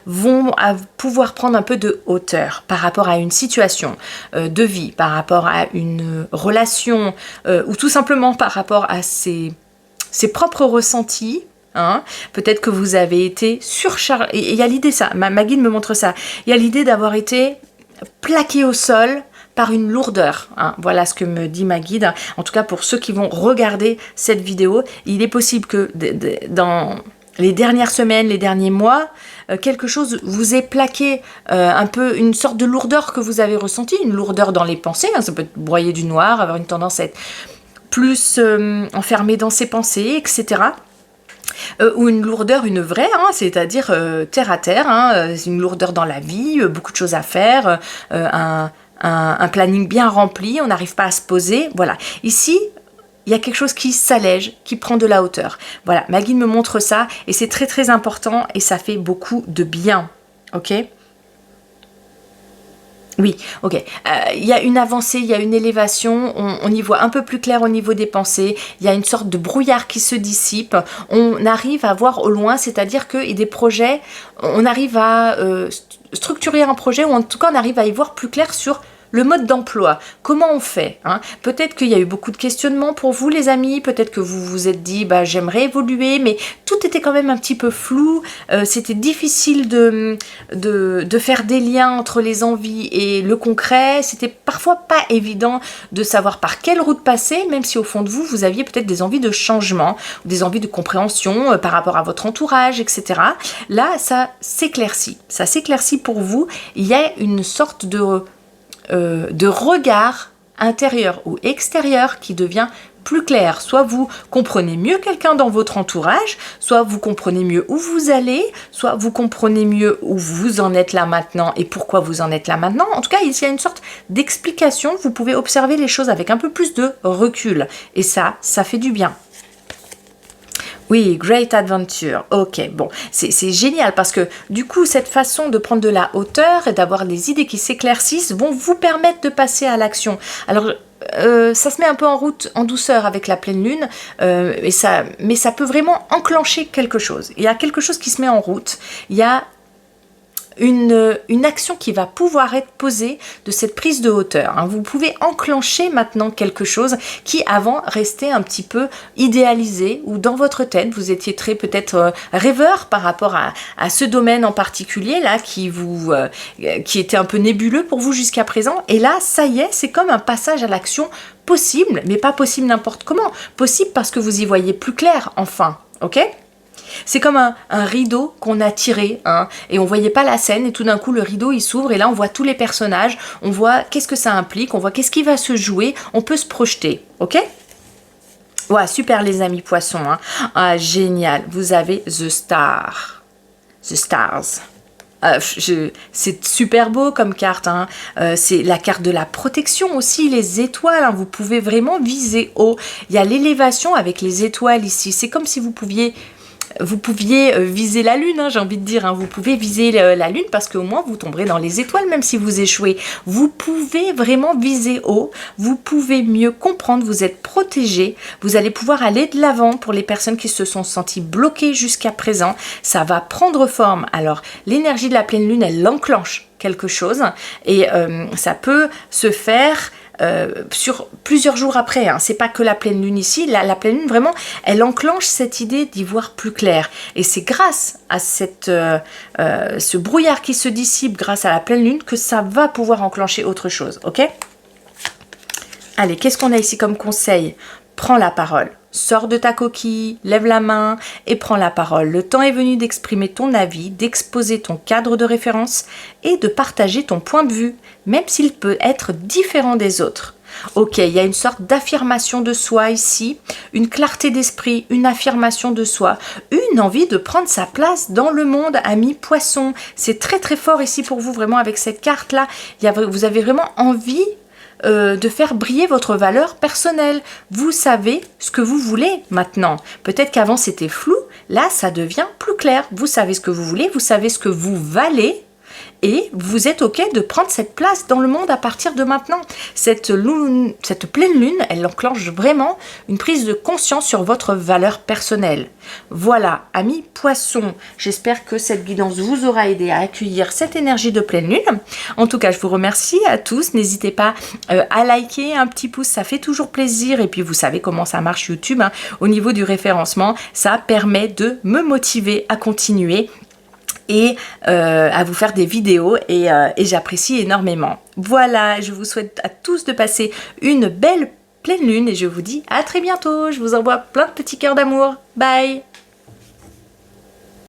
vont pouvoir prendre un peu de hauteur par rapport à une situation de vie, par rapport à une relation ou tout simplement par rapport à ses propres ressentis. Hein. Peut-être que vous avez été surchargé. Et il y a l'idée, ça, ma guide me montre ça, il y a l'idée d'avoir été plaqué au sol par une lourdeur. Hein. Voilà ce que me dit ma guide. En tout cas, pour ceux qui vont regarder cette vidéo, il est possible que dans les dernières semaines, les derniers mois, quelque chose vous ait plaqué, un peu une sorte de lourdeur que vous avez ressentie, une lourdeur dans les pensées. Hein. Ça peut être broyer du noir, avoir une tendance à être plus enfermé dans ses pensées, etc. Ou une lourdeur, une vraie, hein, c'est-à-dire terre à terre, hein, une lourdeur dans la vie, beaucoup de choses à faire, un planning bien rempli, on n'arrive pas à se poser, voilà. Ici, il y a quelque chose qui s'allège, qui prend de la hauteur. Voilà, ma guide me montre ça et c'est très très important et ça fait beaucoup de bien, ok ? Oui, ok. Il y a une avancée, il y a une élévation, on y voit un peu plus clair au niveau des pensées, il y a une sorte de brouillard qui se dissipe, on arrive à voir au loin, c'est-à-dire que des projets, on arrive à structurer un projet, ou en tout cas on arrive à y voir plus clair sur le mode d'emploi, comment on fait, hein? Peut-être qu'il y a eu beaucoup de questionnements pour vous les amis, peut-être que vous vous êtes dit bah, j'aimerais évoluer, mais tout était quand même un petit peu flou, c'était difficile de faire des liens entre les envies et le concret, c'était parfois pas évident de savoir par quelle route passer, même si au fond de vous, vous aviez peut-être des envies de changement, des envies de compréhension par rapport à votre entourage, etc. Là, ça s'éclaircit pour vous, il y a une sorte de regard intérieur ou extérieur qui devient plus clair. Soit vous comprenez mieux quelqu'un dans votre entourage, soit vous comprenez mieux où vous allez, soit vous comprenez mieux où vous en êtes là maintenant et pourquoi vous en êtes là maintenant. En tout cas, il y a une sorte d'explication. Vous pouvez observer les choses avec un peu plus de recul. Et ça fait du bien. Oui, Great Adventure. Ok, bon, c'est génial parce que du coup, cette façon de prendre de la hauteur et d'avoir des idées qui s'éclaircissent vont vous permettre de passer à l'action. Alors, ça se met un peu en route, en douceur avec la pleine lune, mais ça peut vraiment enclencher quelque chose. Il y a quelque chose qui se met en route. Il y a une action qui va pouvoir être posée de cette prise de hauteur. Hein. Vous pouvez enclencher maintenant quelque chose qui avant restait un petit peu idéalisé ou dans votre tête, vous étiez très peut-être rêveur par rapport à ce domaine en particulier là qui était un peu nébuleux pour vous jusqu'à présent. Et là, ça y est, c'est comme un passage à l'action possible, mais pas possible n'importe comment. Possible parce que vous y voyez plus clair, enfin, ok ? C'est comme un rideau qu'on a tiré, hein, et on voyait pas la scène, et tout d'un coup le rideau il s'ouvre, et là on voit tous les personnages, on voit qu'est-ce que ça implique, on voit qu'est-ce qui va se jouer, on peut se projeter, ok ? Ouais, super les amis poissons, hein. Ah, génial, vous avez The Star, The Stars. C'est super beau comme carte, hein. C'est la carte de la protection aussi, les étoiles, hein. Vous pouvez vraiment viser haut. Il y a l'élévation avec les étoiles ici, c'est comme si vous pouviez viser la lune, hein, j'ai envie de dire, hein. Vous pouvez viser la lune parce qu'au moins vous tomberez dans les étoiles même si vous échouez. Vous pouvez vraiment viser haut, vous pouvez mieux comprendre, vous êtes protégé, vous allez pouvoir aller de l'avant pour les personnes qui se sont senties bloquées jusqu'à présent. Ça va prendre forme. Alors l'énergie de la pleine lune, elle enclenche quelque chose et ça peut se faire sur plusieurs jours après, hein. C'est pas que la pleine lune ici, la pleine lune vraiment, elle enclenche cette idée d'y voir plus clair. Et c'est grâce à ce brouillard qui se dissipe grâce à la pleine lune que ça va pouvoir enclencher autre chose, ok ? Allez, qu'est-ce qu'on a ici comme conseil ? Prends la parole. Sors de ta coquille, lève la main et prends la parole. Le temps est venu d'exprimer ton avis, d'exposer ton cadre de référence et de partager ton point de vue, même s'il peut être différent des autres. Ok, il y a une sorte d'affirmation de soi ici, une clarté d'esprit, une affirmation de soi, une envie de prendre sa place dans le monde, ami poisson. C'est très très fort ici pour vous, vraiment avec cette carte-là. Vous avez vraiment envie de faire briller votre valeur personnelle. Vous savez ce que vous voulez maintenant. Peut-être qu'avant c'était flou, là ça devient plus clair. Vous savez ce que vous voulez, vous savez ce que vous valez et vous êtes ok de prendre cette place dans le monde à partir de maintenant. Cette pleine lune, elle enclenche vraiment une prise de conscience sur votre valeur personnelle. Voilà, amis poissons, j'espère que cette guidance vous aura aidé à accueillir cette énergie de pleine lune. En tout cas, je vous remercie à tous. N'hésitez pas à liker, un petit pouce, ça fait toujours plaisir. Et puis, vous savez comment ça marche YouTube, hein. Au niveau du référencement, ça permet de me motiver à continuer et à vous faire des vidéos et j'apprécie énormément. Voilà, je vous souhaite à tous de passer une belle pleine lune et je vous dis à très bientôt. Je vous envoie plein de petits cœurs d'amour. Bye!